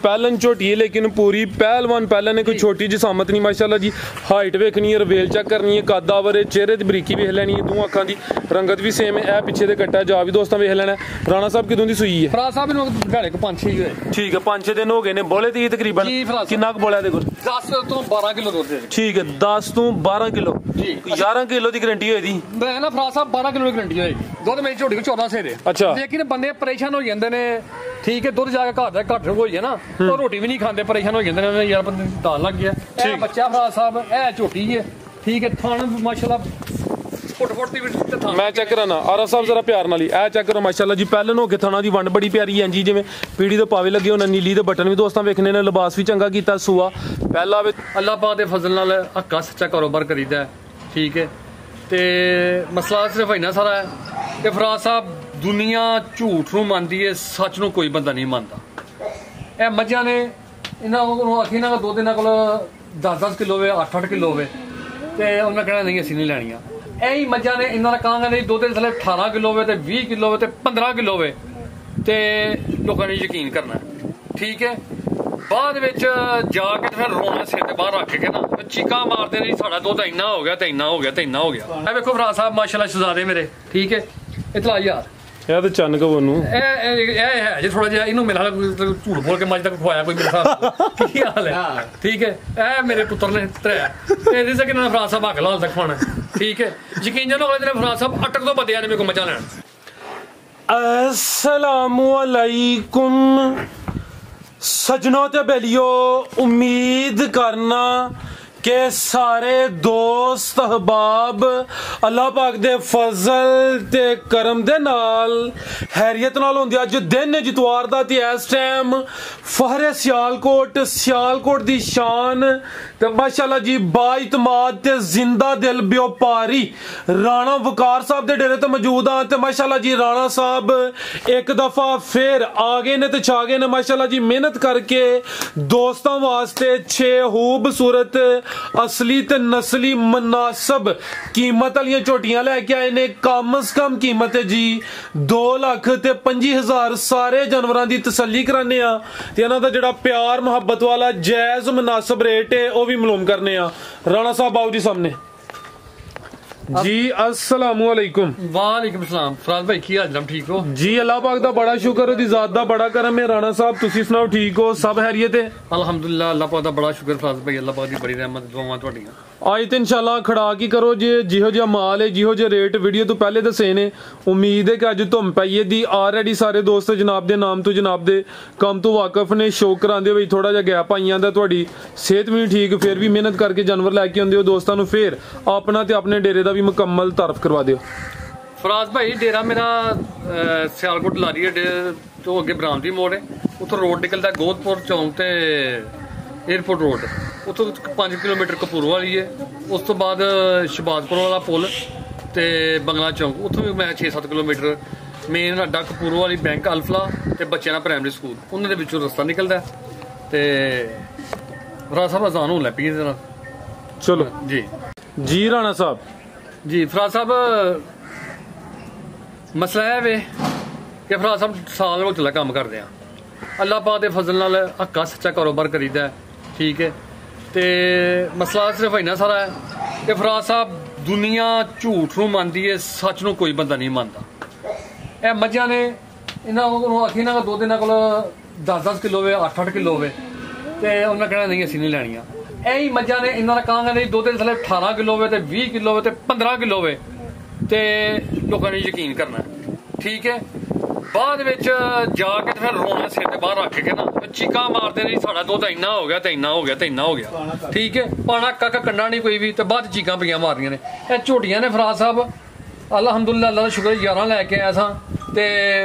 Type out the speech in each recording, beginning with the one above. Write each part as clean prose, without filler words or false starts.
पहलन झोटी है लेकिन पूरी पहलवान पहलन है, कोई छोटी जिसामत नहीं माशाल्लाह जी। हाइट वेखनी है, रवेल चेक करनी है, कदावर है, चेहरे की बरीकी वेख लैनी है, दो अखां की रंगत भी सेम है। पिछे दे कट्टा जा भी दोस्तों वेख लेना। राणा साहब किदों दी सूई है? फराज साहब इन्हों घाड़े को 5-6 ही होए। ठीक है 5-6 दिन हो गए ने। बोले दी तकरीबन कितना बोला दे 10 तो 12 किलो दूध। ठीक है 10 तो 12 किलो जी 11 किलो की गारंटी होई दी। मैं ना फराज साहब 12 किलो की गारंटी होई। दुध मेरी झोटी को 14 सेर है। अच्छा लेकिन बंदे परेशान हो जाते ने। ठीक है दुध जाके घर दा घट हो जाए ना तो रोटी भी नहीं खाते, परेशान हो जाते ने यार बंदे दाल लग गया। ए बच्चा फराज साहब ए झोटी है। ठीक है थान माशाल्लाह मैं चेक कराना। आरा साहब जरा प्यार नाल ए चेक करो माशाल्लाह जी। पहलन हो के थाना दी वंड बड़ी प्यारी है जी, जिवें पीड़ी दे पावे लगे होने, नीली दे बटन भी दोस्तां वेखने ने, लिबास भी चंगा कीता, सूआ पहला वे अल्लाह पाक दे फजल नाल हक्का सच्चा कारोबार करीदा है। ठीक है ते मसला सिर्फ इन्ना सारा है कि फराज साहब दुनिया झूठ नूं मानदी है, सच नूं कोई बंदा नहीं मानदा। ए मज्जां ने इन्हां कोलों अखी इन्हां दो दिनां कोल 10-10 किलो वे 8-8 किलो वे ते उन्हां कहना नहीं असीं नहीं लैणियां। यही मज्जां ने इन्हां दा कांगा नहीं दो दिन थले 18 किलो वे ते 20 किलो वे ते 15 किलो वे ते लोकां ने यकीन करना। ठीक है बाद विच जाके ते फिर रोना सिर ते बाहर रख के ना चीकां मारदे ने साडा दुध इन्ना हो गया ते इन्ना हो गया ते इन्ना हो गया। ए वेखो फराज साहब माशाल्लाह शहजादे मेरे। ठीक है इतला यार ਇਹ ਤੇ ਚੰਨ ਕੋ ਨੂੰ ਇਹ ਹੈ ਜੇ ਥੋੜਾ ਜਿਹਾ ਇਹਨੂੰ ਮਿਲਾ ਝੂਠ ਬੋਲ ਕੇ ਮੱਝ ਤੱਕ ਖਵਾਇਆ ਕੋਈ ਮੇਰੇ ਸਾਹ ਕੀ ਹਾਲ ਹੈ। ਠੀਕ ਹੈ ਇਹ ਮੇਰੇ ਪੁੱਤਰ ਨੇ ਤਰਿਆ ਇਹਦੇ ਸੇ ਕਿਨਾਂ ਫਰਾਜ਼ ਸਾਹਿਬ ਹੱਕ ਲਾਲ ਤੱਕ ਖਾਣਾ। ਠੀਕ ਹੈ ਯਕੀਨ ਜਨੋ ਅਗਲੇ ਦਿਨ ਫਰਾਜ਼ ਸਾਹਿਬ ਅਟਕ ਤੋਂ ਬੰਦਿਆਂ ਨੇ ਮੇਰੇ ਕੋ ਮੱਝਾਂ ਲੈਣ। अस्सलामु अलैकुम सजनों ते बेलियो, उम्मीद करना के सारे दोस्त अहबाब अल्लाह पाक दे फजल ते करम दे नाल हैरियत नाल होंदे। अज दिन जितवार दा ते इस टाइम फहरे सियालकोट दी शान ते माशाल्लाह जी बाइतमाद ते जिंदा दिल व्यापारी राणा वकार साहब दे डेरे ते मौजूद हां ते माशाल्लाह जी राणा साहब एक दफा फिर आ गए ने ते छा गए ने माशाल्लाह जी। मेहनत करके दोस्तां वास्ते 6 खूबसूरत असली ते नस्ली मुनासब कीमत वाली झोटियां लैके आए ने। कम से कम कीमत है जी 2,25,000। सारे जानवरों की तसल्ली कराने ते इन्हां दा जिहड़ा प्यार मुहब्बत वाला जायज मुनासब रेट है वह भी मालूम करने। राणा साहब बाबू जी सामने जी। अस्सलामु अलैकुम। वालेकुम सलाम। फराज भाई की हाल ठीक हो जी? अल्लाह पाक दा बड़ा शुक्र, ओदी जात दा बड़ा करम है। राणा साहब तुसी सुनाओ ठीक हो? सब खैरियत है? अल्हम्दुलिल्लाह अल्लाह पाक दा बड़ा शुक्र फराज भाई, अल्लाह पाक दी बड़ी रहमत दुआवां तुहाडीआं। आज तो इंशाल्लाह खड़ा की करो जे जिहो जिहा माल है जिहो जे रेट वीडियो तो पहले दसे ने। उम्मीद है कि अज धुम पाइए दी ऑलरेडी सारे दोस्त जनाब दे नाम तो जनाब दे काम तो वाकफ ने। शौक करांदे होई थोड़ा जिहा गैप आईयां दा, तुहाडी सेहत भी नहीं ठीक, फिर भी मेहनत करके जानवर लैके आंदे हो दोस्तां नूं, फिर अपना ते अपने डेरे दा भी मुकम्मल तारफ करवा दिओ। फराज भाई डेरा मेरा सियालकोट लारी तो अगे बरामदी मोड़ है, उतो रोड निकलता गोदपुर चौंक ते एयरपोर्ट रोड, उतो 5 किलोमीटर कपूरवाली है। उस तो बाद शहबाजपुर वाला पुल ते बंगला चौंक, उतो भी मैं 6-7 किलोमीटर। मेन अड्डा कपूरवाली बैंक अल्फला ते बच्चों का प्राइमरी स्कूल, उन्होंने विचों रस्ता निकलता है ते फराज साहब अजान होने लग पई है। चलो जी जी राणा साहब जी। फराज साहब मसला है वे कि फराज साहब साल हो चला काम करते हैं, अल्लाह पाक दे फजल नाल हक्का सच्चा कारोबार करीदा है। ठीक है ते मसला सिर्फ इन्ना सारा है कि फराज साहब दुनिया झूठ नूं मानदी है, सच नूं कोई बंदा नहीं मानदा। ए मज्जां ने इन्हां कोलों अखी इन्हां दो दिनां कोल 10-10 किलो वे 8-8 किलो वे ते उन्हां कहना नहीं असीं नहीं लैणियां। यही मज्जां ने इन्हां दा कांगा नहीं दो दिन थले 18 किलो वे ते 20 किलो वे ते 15 किलो वे ते लोकां ने यकीन करना। ठीक है बाद विच जाके ते फिर रोना सिर ते बाहर रख के ना चीकां मारदे ने साडा दुध इन्ना हो गया ते इन्ना हो गया ते इन्ना हो गया। ठीक है पाना काका कंडा नहीं कोई भी ते बाद चीकां पईयां मारनियां ने। ए झोटियां ने फराज साहब अल्हम्दुलिल्लाह अल्लाह दा शुक्र 11 लैके आया सां ते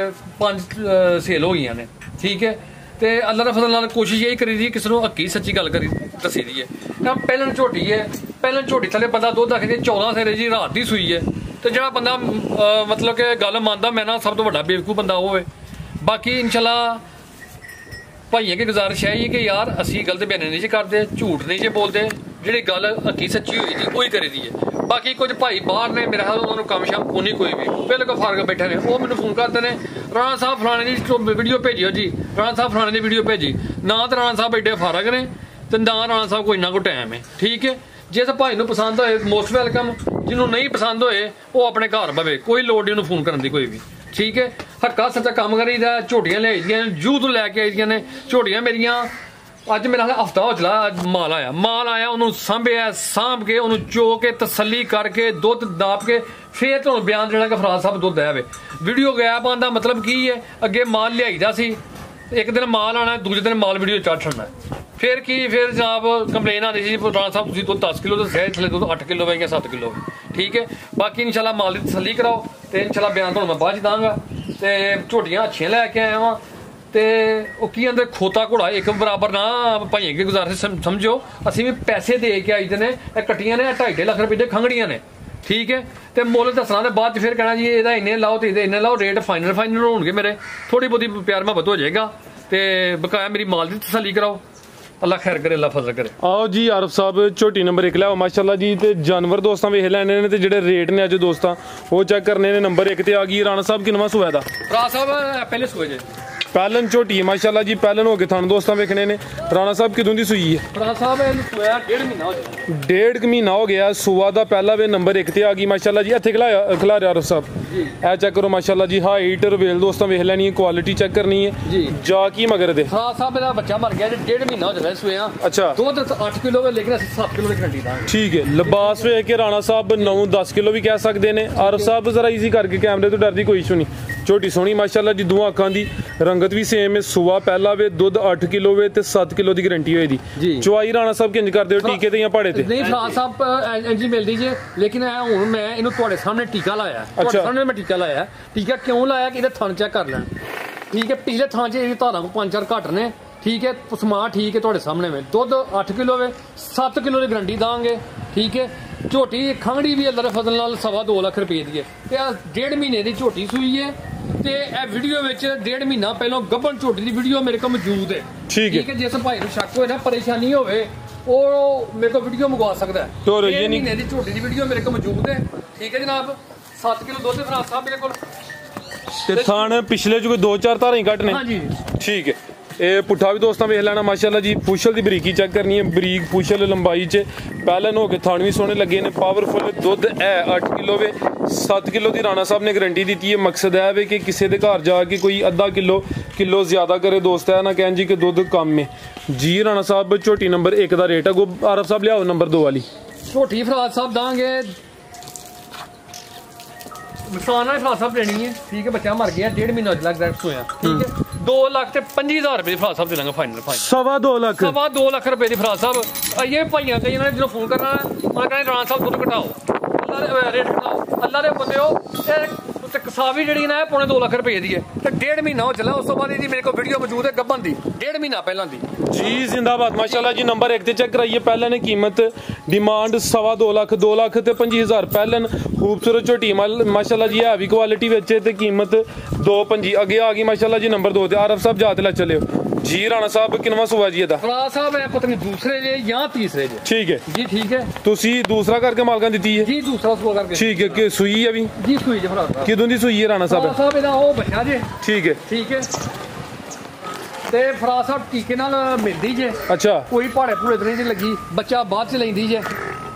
5 सेल हो गईयां ने। ठीक है ते अल्लाह दा फजल नाल कोशिश यही करी दी किसी नूं हक्की सच्ची गल करी दसी दी है। पहलन झोटी है, पहलन झोटी थले बंदा दुध आखे 14 सेरे जी रात दी सूई है तो जो बंदा मतलब कि गल मानता मैं ना सब तो बड़ा बेवकूफ बंदा हो। बाकी इंशाल्लाह भाइयों की गुजारिश है कि यार असी गलत बयान नहीं करते, झूठ नहीं जे बोलते, जी गल हकी सच्ची हुई थी वही करी दी है। ਬਾਕੀ ਕੁਝ ਭਾਈ ਬਾਹਰ ਨੇ ਮੇਰਾ ਖਿਆਲ ਉਹਨਾਂ ਨੂੰ ਕੰਮ ਸ਼ਾਮ ਕੋਈ ਨਹੀਂ ਕੋਈ ਵੀ ਬਿਲਕੁਲ ਫਾਰਗ ਬੈਠੇ ਨੇ ਉਹ ਮੈਨੂੰ ਫੋਨ ਕਰਦੇ ਨੇ ਰਾਣਾ ਸਾਹਿਬ ਫਲਾਣੇ ਦੀ ਵੀਡੀਓ ਭੇਜਿਓ ਜੀ ਰਾਣਾ ਸਾਹਿਬ ਫਲਾਣੇ ਦੀ ਵੀਡੀਓ ਭੇਜੀ ਨਾ ਤਾਂ ਰਾਣਾ ਸਾਹਿਬ ਐਡੇ ਫਾਰਗ ਨੇ ਤੇ ਨਾ ਰਾਣਾ ਸਾਹਿਬ ਕੋਈ ਨਾ ਕੋਈ ਟਾਈਮ ਹੈ ਠੀਕ ਹੈ ਜਿਸ ਭਾਈ ਨੂੰ ਪਸੰਦ ਹੋਏ ਮੋਸਟ ਵੈਲਕਮ ਜਿਹਨੂੰ ਨਹੀਂ ਪਸੰਦ ਹੋਏ ਉਹ ਆਪਣੇ ਘਰ ਬਵੇ ਕੋਈ ਲੋੜ ਨਹੀਂ ਉਹਨੂੰ ਫੋਨ ਕਰਨ ਦੀ ਕੋਈ ਵੀ ਠੀਕ ਹੈ ਹੱਕਾ ਸੱਚਾ ਕੰਮ ਕਰੀਦਾ ਝੋਟੀਆਂ ਲਿਆਈਆਂ ਜੂ ਤੋਂ ਲੈ ਕੇ ਆਈਆਂ ਨੇ ਝੋਟੀਆਂ ਮੇਰੀਆਂ ਅੱਜ ਮੇਰਾ ਹਫਤਾ ਹੋ ਚਲਾ ਅੱਜ ਮਾਲ ਆਇਆ ਉਹਨੂੰ ਸਾਂਭ ਕੇ ਉਹਨੂੰ ਚੋ ਕੇ ਤਸੱਲੀ ਕਰਕੇ ਦੁੱਧ ਦਾਪ ਕੇ ਫੇਰ ਤੁਹਾਨੂੰ ਬਿਆਨ ਦੇਣਾ ਕਿ ਫਰਾਜ਼ ਸਾਹਿਬ ਦੁੱਧ ਆਇਆ ਵੇ ਵੀਡੀਓ ਗਾਇਬ ਆਉਣ ਦਾ ਮਤਲਬ ਕੀ ਹੈ ਅੱਗੇ ਮਾਲ ਲਿਆਈਦਾ ਸੀ ਇੱਕ ਦਿਨ ਮਾਲ ਆਣਾ ਦੂਜੇ ਦਿਨ ਮਾਲ ਵੀਡੀਓ ਚੜ੍ਹ ਛੱਡਣਾ ਫਿਰ ਕੀ ਫਿਰ ਜਨਾਬ ਕੰਪਲੇਨ ਆਉਂਦੀ ਸੀ ਰਾਣਾ ਸਾਹਿਬ ਤੁਸੀਂ ਦੁੱਧ 10 ਕਿਲੋ ਦੱਸਿਆ ਥੱਲੇ ਦੁੱਧ 8 ਕਿਲੋ ਵੇ ਜਾਂ 7 ਕਿਲੋ ਠੀਕ ਹੈ ਬਾਕੀ ਇਨਸ਼ਾਅੱਲਾ ਮਾਲ ਦੀ ਤਸੱਲੀ ਕਰਾਓ ਤੇ ਇਨਸ਼ਾਅੱਲਾ ਬਿਆਨ ਤੁਹਾਨੂੰ ਮੈਂ ਬਾਅਦ ਚ ਦਾਂਗਾ ਤੇ ਝੋਟੀਆਂ ਅੱਛੀਆਂ ਲੈ ਕੇ ਆਇਆ ਵਾਂ ਤੇ ਉਹ ਕੀ ਕਹਿੰਦੇ ਖੋਤਾ ਘੋੜਾ ਇੱਕ ਬਰਾਬਰ ਨਾ ਭਾਈਏ ਕੀ ਗੁਜ਼ਾਰਿਸ਼ ਸਮਝੋ ਅਸੀਂ ਵੀ ਪੈਸੇ ਦੇ ਕੇ ਆਈਦੇ ਨੇ ਇਹ ਕੱਟੀਆਂ ਨੇ 2.5 ਲੱਖ ਰੁਪਏ ਦੇ ਖੰਗੜੀਆਂ ਨੇ ਠੀਕ ਹੈ ਤੇ ਮੁੱਲ ਦੱਸਣਾ ਤੇ ਬਾਅਦ ਚ ਫਿਰ ਕਹਿਣਾ ਜੀ ਇਹਦਾ ਇੰਨੇ ਲਾਓ ਤੇ ਇੰਨੇ ਲਾਓ ਰੇਟ ਫਾਈਨਲ ਹੋਣਗੇ ਮੇਰੇ ਥੋੜੀ ਬਹੁਤੀ ਪਿਆਰ ਮੁਹੱਬਤ ਹੋ ਜਾਏਗਾ ਤੇ ਬਕਾਇਆ ਮੇਰੀ ਮਾਲ ਦੀ ਤਸੱਲੀ ਕਰਾਓ ਅੱਲਾ ਖੈਰ ਕਰੇ ਅੱਲਾ ਫਜ਼ਲ ਕਰੇ ਆਓ ਜੀ ਆਰਫ ਸਾਹਿਬ ਝੋਟੀ ਨੰਬਰ 1 ਲਿਆਓ ਮਾਸ਼ਾਅੱਲਾ ਜੀ ਤੇ ਜਾਨਵਰ ਦੋਸਤਾਂ ਵੇਖ ਲੈਣੇ ਨੇ ਤੇ ਜਿਹੜੇ ਰੇਟ ਨੇ ਅੱਜ ਦੋਸਤਾਂ ਉਹ ਚੈੱਕ ਕਰਨੇ ਨੇ ਨੰਬਰ 1 ਤੇ ਆ ਗਈ ਰਾਣਾ ਸਾਹਿਬ ਕਿੰਨਵਾਂ ਸੂਆ ਦਾ ਭਰਾ ਸਾਹਿਬ ਪਹਿਲੇ ਸੂਏ ਜੇ ਪਹਿਲਨ ਝੋਟੀ ਮਾਸ਼ਾਅੱਲਾ ਜੀ ਪਹਿਲਨ ਹੋ ਕੇ ਤੁਹਾਨੂੰ ਦੋਸਤਾਂ ਵੇਖਣੇ ਨੇ ਰਾਣਾ ਸਾਹਿਬ ਕਿਦੋਂ ਦੀ ਸੂਈ ਹੈ ਭਰਾ ਸਾਹਿਬ ਇਹਨੂੰ ਸੂਆ 1.5 ਮਹੀਨਾ ਹੋ ਗਿਆ 1.5 ਮਹੀਨਾ ਹੋ ਗਿਆ ਸੂਆ ਦਾ ਪਹਿਲਾ ਵੇ ਨੰਬਰ 1 ਤੇ ਆ ਗਈ ਮਾਸ਼ਾਅੱਲਾ ਜੀ ਇੱਥੇ ਖਿਲਾ ਰਿਹਾ ਆਰਫ ਸਾਹਿਬ ਇਹ ਚੈੱਕ ਕਰੋ ਮਾਸ਼ਾਅੱਲਾ ਜੀ ਹਾਈਟ ਰਵੇਲ ਦੋਸਤਾਂ ਵੇਖ ਲੈਣੀ ਹੈ ਕੁਆਲਿਟੀ ਚੈੱਕ ਕਰਨੀ ਹੈ ਜੀ ਜਾ ਕੀ ਮਗਰ ਦੇ ਭਰਾ ਸਾਹਿਬ ਇਹਦਾ ਬੱਚਾ ਮਰ ਗਿਆ 1.5 ਮਹੀਨਾ ਹੋ ਗਿਆ ਸੂਆ ਅੱਛਾ ਦੁੱਧ 8 ਕਿਲੋ ਵੇ ਲੇਕਿਨ ਅਸੀਂ 7 ਕਿਲੋ ਦੀ ਗਰੰਟੀ ਦਾਂਗੇ ਠੀਕ ਹੈ ਲਿਬਾਸ ਵੇਖ ਕੇ ਰਾਣਾ ਸਾਹਿਬ 9-10 ਕਿਲੋ ਵੀ ਕਹਿ ਸਕਦੇ ਨੇ ਆਰਫ ਸਾਹਿਬ ਜ਼ਰਾ ਈਜ਼ੀ ਕਰਕੇ ਕੈਮਰੇ ਤੋਂ ਡਰਦੀ ਕੋਈ ਇਸ਼ੂ ਨਹੀਂ ਝੋਟੀ ਸੋਹਣੀ ਮਾਸ਼ਾਅੱਲਾ ਜੀ ਦੋਹਾਂ ਅੱਖਾਂ ਦੀ ਰੰਗਤ ਵੀ ਸੇਮ ਹੈ ਸੂਆ ਪਹਿਲਾ ਵੇ ਦੁੱਧ 8 ਕਿਲੋ ਵੇ ਤੇ 7 ਕਿਲੋ ਦੀ ਗਾਰੰਟੀ ਹੋਈ ਦੀ ਚੁਆਈ ਰਾਣਾ ਸਾਹਿਬ ਕਿੰਜ ਕਰਦੇ ਹੋ ਟੀਕੇ ਤੇ ਜਾਂ ਪਾੜੇ ਤੇ ਨਹੀਂ ਫਰਾਜ਼ ਸਾਹਿਬ ਇੰਜੀ ਮਿਲਦੀ ਜੇ ਲੇਕਿਨ ਹੁਣ ਮੈਂ ਇਹਨੂੰ ਤੁਹਾਡੇ ਸਾਹਮਣੇ ਟੀਕਾ ਲਾਇਆ ਤੁਹਾਡੇ ਸਾਹਮਣੇ ਮੈਂ ਟੀਕਾ ਲਾਇਆ ਟੀਕਾ ਕਿਉਂ ਲਾਇਆ ਕਿ ਇਹਦੇ ਥਣ ਚੈੱਕ ਕਰ ਲੈਣ ਠੀਕ ਹੈ ਪਿਛਲੇ ਥਾਂ 'ਚ ਇਹਦੀ ਧਾਰਾਂ ਕੋ 5-4 ਘੱਟ ਨੇ ਠੀਕ ਹੈ ਸਮਾ ਠੀਕ ਹੈ ਤੁਹਾਡੇ ਸਾਹਮਣੇ ਵੇ ਦੁੱਧ 8 ਕਿਲੋ ਵੇ 7 ਕਿਲੋ ਦੀ ਗਾਰੰਟੀ ਦਾਂਗੇ ਠੀਕ ਹੈ ਝੋਟੀ ਖੰਗੜੀ ਵੀ ਅੱਲਾ ਦੇ ਫਜ਼ਲ ਨਾਲ 2.5 ਲੱਖ ਰੁਪਏ ਦੀ ਹੈ ਤੇ ਆ 1.5 ਮਹੀਨੇ ਦੀ ਝੋਟੀ ਸੂਈ ਹੈ ਤੇ ਇਹ ਵੀਡੀਓ ਵਿੱਚ 1.5 ਮਹੀਨਾ ਪਹਿਲਾਂ ਗੱਭਣ ਝੋਟੀ ਦੀ ਵੀਡੀਓ ਮੇਰੇ ਕੋਲ ਮੌਜੂਦ ਹੈ ਠੀਕ ਹੈ ਜਿਸ ਭਾਈ ਨੂੰ ਸ਼ੱਕ ਹੋਏ ਨਾ ਪਰੇਸ਼ਾਨੀ ਹੋਵੇ ਉਹ ਮੇਰੇ ਕੋਲ ਵੀਡੀਓ ਮੰਗਵਾ ਸਕਦਾ ਹੈ 1.5 ਮਹੀਨੇ ਦੀ ਝੋਟੀ ਦੀ ਵੀਡੀਓ ਮੇਰੇ ਕੋਲ ਮੌਜੂਦ ਹੈ ਠੀਕ ਹੈ ਜਨਾਬ 7 ਕਿਲੋ ਦੁੱਧ ਫਰਾਜ਼ ਸਾਹਿਬ ਮੇਰੇ ਕੋਲ ਤੇ ਥਾਣ ਪਿਛਲੇ ਚ ਕੋਈ 2-4 ਧਾਰਾਂ ਹੀ ਘੱਟ ਨੇ ਹਾਂਜੀ ਠੀਕ ਹੈ ਇਹ ਪੁੱਠਾ ਵੀ ਦੋਸਤਾਂ ਵੇਖ ਲੈਣਾ ਮਾਸ਼ਾਅੱਲਾ ਜੀ ਪੁਸ਼ਲ ਦੀ ਬਰੀਕੀ ਚੈੱਕ ਕਰਨੀ ਹੈ ਬਰੀਕ ਪੁਸ਼ਲ ਲੰਬਾਈ 'ਚ ਪਹਿਲਨ ਹੋ ਕੇ ਥਣ ਵੀ ਸੋਹਣੇ ਲੱਗੇ ਨੇ ਪਾਵਰਫੁਲ ਦੁੱਧ ਹੈ 8 ਕਿਲੋ ਵੇ 7 ਕਿਲੋ ਦੀ ਰਾਣਾ ਸਾਹਿਬ ਨੇ ਗਾਰੰਟੀ ਦਿੱਤੀ ਹੈ ਮਕਸਦ ਹੈ ਵੇ ਕਿ ਕਿਸੇ ਦੇ ਘਰ ਜਾ ਕੇ ਕੋਈ ਅੱਧਾ ਕਿਲੋ ਜ਼ਿਆਦਾ ਕਰੇ ਦੋਸਤ ਹੈ ਨਾ ਕਹਿਣ ਜੀ ਕਿ ਦੁੱਧ ਕਮ ਹੈ ਜੀ ਰਾਣਾ ਸਾਹਿਬ ਝੋਟੀ ਨੰਬਰ 1 ਦਾ ਰੇਟ ਹੈ ਆਰਫ ਸਾਹਿਬ ਲਿਆਓ ਨੰਬਰ 2 ਵਾਲੀ ਝੋਟੀ ਫਰਾਜ਼ ਸਾਹਿਬ ਦਾਂਗੇ ਨੁਕਸਾਨ ਫਰਾਜ਼ ਸਾਹਿਬ ਦੇਣੀ ਹੈ ਠੀਕ ਹੈ ਬੱਚਾ ਮਰ ਗਿਆ 1.5 ਮਹੀਨਾ ਲੱਗ ਰਿਹਾ ਸੋਇਆ ਠੀਕ ਹੈ 2,25,000 ਰੁਪਏ ਫਰਾਜ਼ ਸਾਹਿਬ ਦੇ ਲਾਂਗੇ ਫਾਈਨਲ 2.5 ਲੱਖ ਰੁਪਏ ਦੀ ਫਰਾਜ਼ ਸਾਹਿਬ ਇਹ ਭਾਈਆਂ ਕਈ ਇਹਨਾਂ ਨੇ ਜਦੋਂ ਫੋਨ ਕਰਨਾ ਉਹਨਾਂ ਕਹਿੰਦੇ ਰਾਣਾ ਸਾਹਿਬ ਦੁੱਧ ਘਟਾਓ ਅੱਲਾ ਦੇ ਰੇਟ ਘਟਾਓ ਅੱਲਾ ਦੇ ਬੰਦਿਓ ਤੇ ਕਸਾਵੀ ਜਿਹੜੀ ਨਾ 2.5 ਲੱਖ ਰੁਪਏ ਦੀ ਹੈ ਤੇ 1.5 ਮਹੀਨਾ ਹੋ ਚੱਲਾ ਉਸ ਤੋਂ ਬਾਅਦ ਇਹਦੀ ਮੇਰੇ ਕੋਲ ਵੀਡੀਓ ਮੌਜੂਦ ਹੈ ਗੱਬਨ ਦੀ 1.5 ਮਹੀਨਾ ਪਹਿਲਾਂ ਦੀ ਜੀ ਜ਼ਿੰਦਾਬਾਦ ਮਾਸ਼ਾਅੱਲਾ ਜੀ ਨੰਬਰ 1 ਤੇ ਚੈੱਕ ਕਰਾਈਏ ਪਹਿਲਾਂ ਨੇ ਕੀਮਤ ਡਿਮਾਂਡ 2.5 ਲੱਖ 2 ਲੱਖ ਤੇ 25,000 ਪਹਿਲਾਂ ਖੂਬਸੂਰਤ ਝੋਟੀ ਮਾਸ਼ਾਅੱਲਾ ਜੀ ਹੈ ਵੀ ਕੁਆਲਿਟੀ ਵਿੱਚ ਤੇ ਕੀਮਤ 2.5 ਅੱਗੇ ਆ ਗਈ ਮਾਸ਼ਾਅੱਲਾ ਜੀ ਨੰਬਰ 2 ਤੇ ਆਰਫ ਸਾਹਿਬ ਜਾਤ ਲੈ ਚੱਲਿਓ ਜੀ ਰਾਣਾ ਸਾਹਿਬ ਕਿੰਨਵਾਂ ਸੂਆ ਜੀ ਇਹਦਾ ਫਰਾਜ਼ ਸਾਹਿਬ ਇਹ ਪਤਾ ਨਹੀਂ ਦੂਸਰੇ ਜੇ ਜਾਂ ਤੀਸਰੇ ਜੇ ਠੀਕ ਹੈ ਜੀ ਠੀਕ ਹੈ ਤੁਸੀਂ ਦੂਸਰਾ ਕਰਕੇ ਮਾਲਕਾਂ ਦਿੱਤੀ ਹੈ ਜੀ ਦੂਸਰਾ ਸੂਆ ਕਰਕੇ ਠੀਕ ਹੈ ਕਿ ਸੂਈ ਹੈ ਵੀ ਜੀ ਸੂਈ ਜੇ ਫਰਾਜ਼ ਸਾਹਿਬ ਕਿਦੋਂ ਦੀ ਸੂਈ ਹੈ ਰਾਣਾ ਸਾਹਿਬ ਇਹਦਾ ਉਹ ਬੱਚਾ ਜੇ ਠੀਕ ਹੈ ਤੇ ਫਰਾਜ਼ ਸਾਹਿਬ ਟੀਕੇ ਨਾਲ ਮਿਲਦੀ ਜੇ ਅੱਛਾ ਕੋਈ ਭਾੜੇ ਭੂੜੇ ਤੇ ਨਹੀਂ ਲੱਗੀ ਬੱਚਾ ਬਾਅਦ ਚ ਲੈਂਦੀ ਜੇ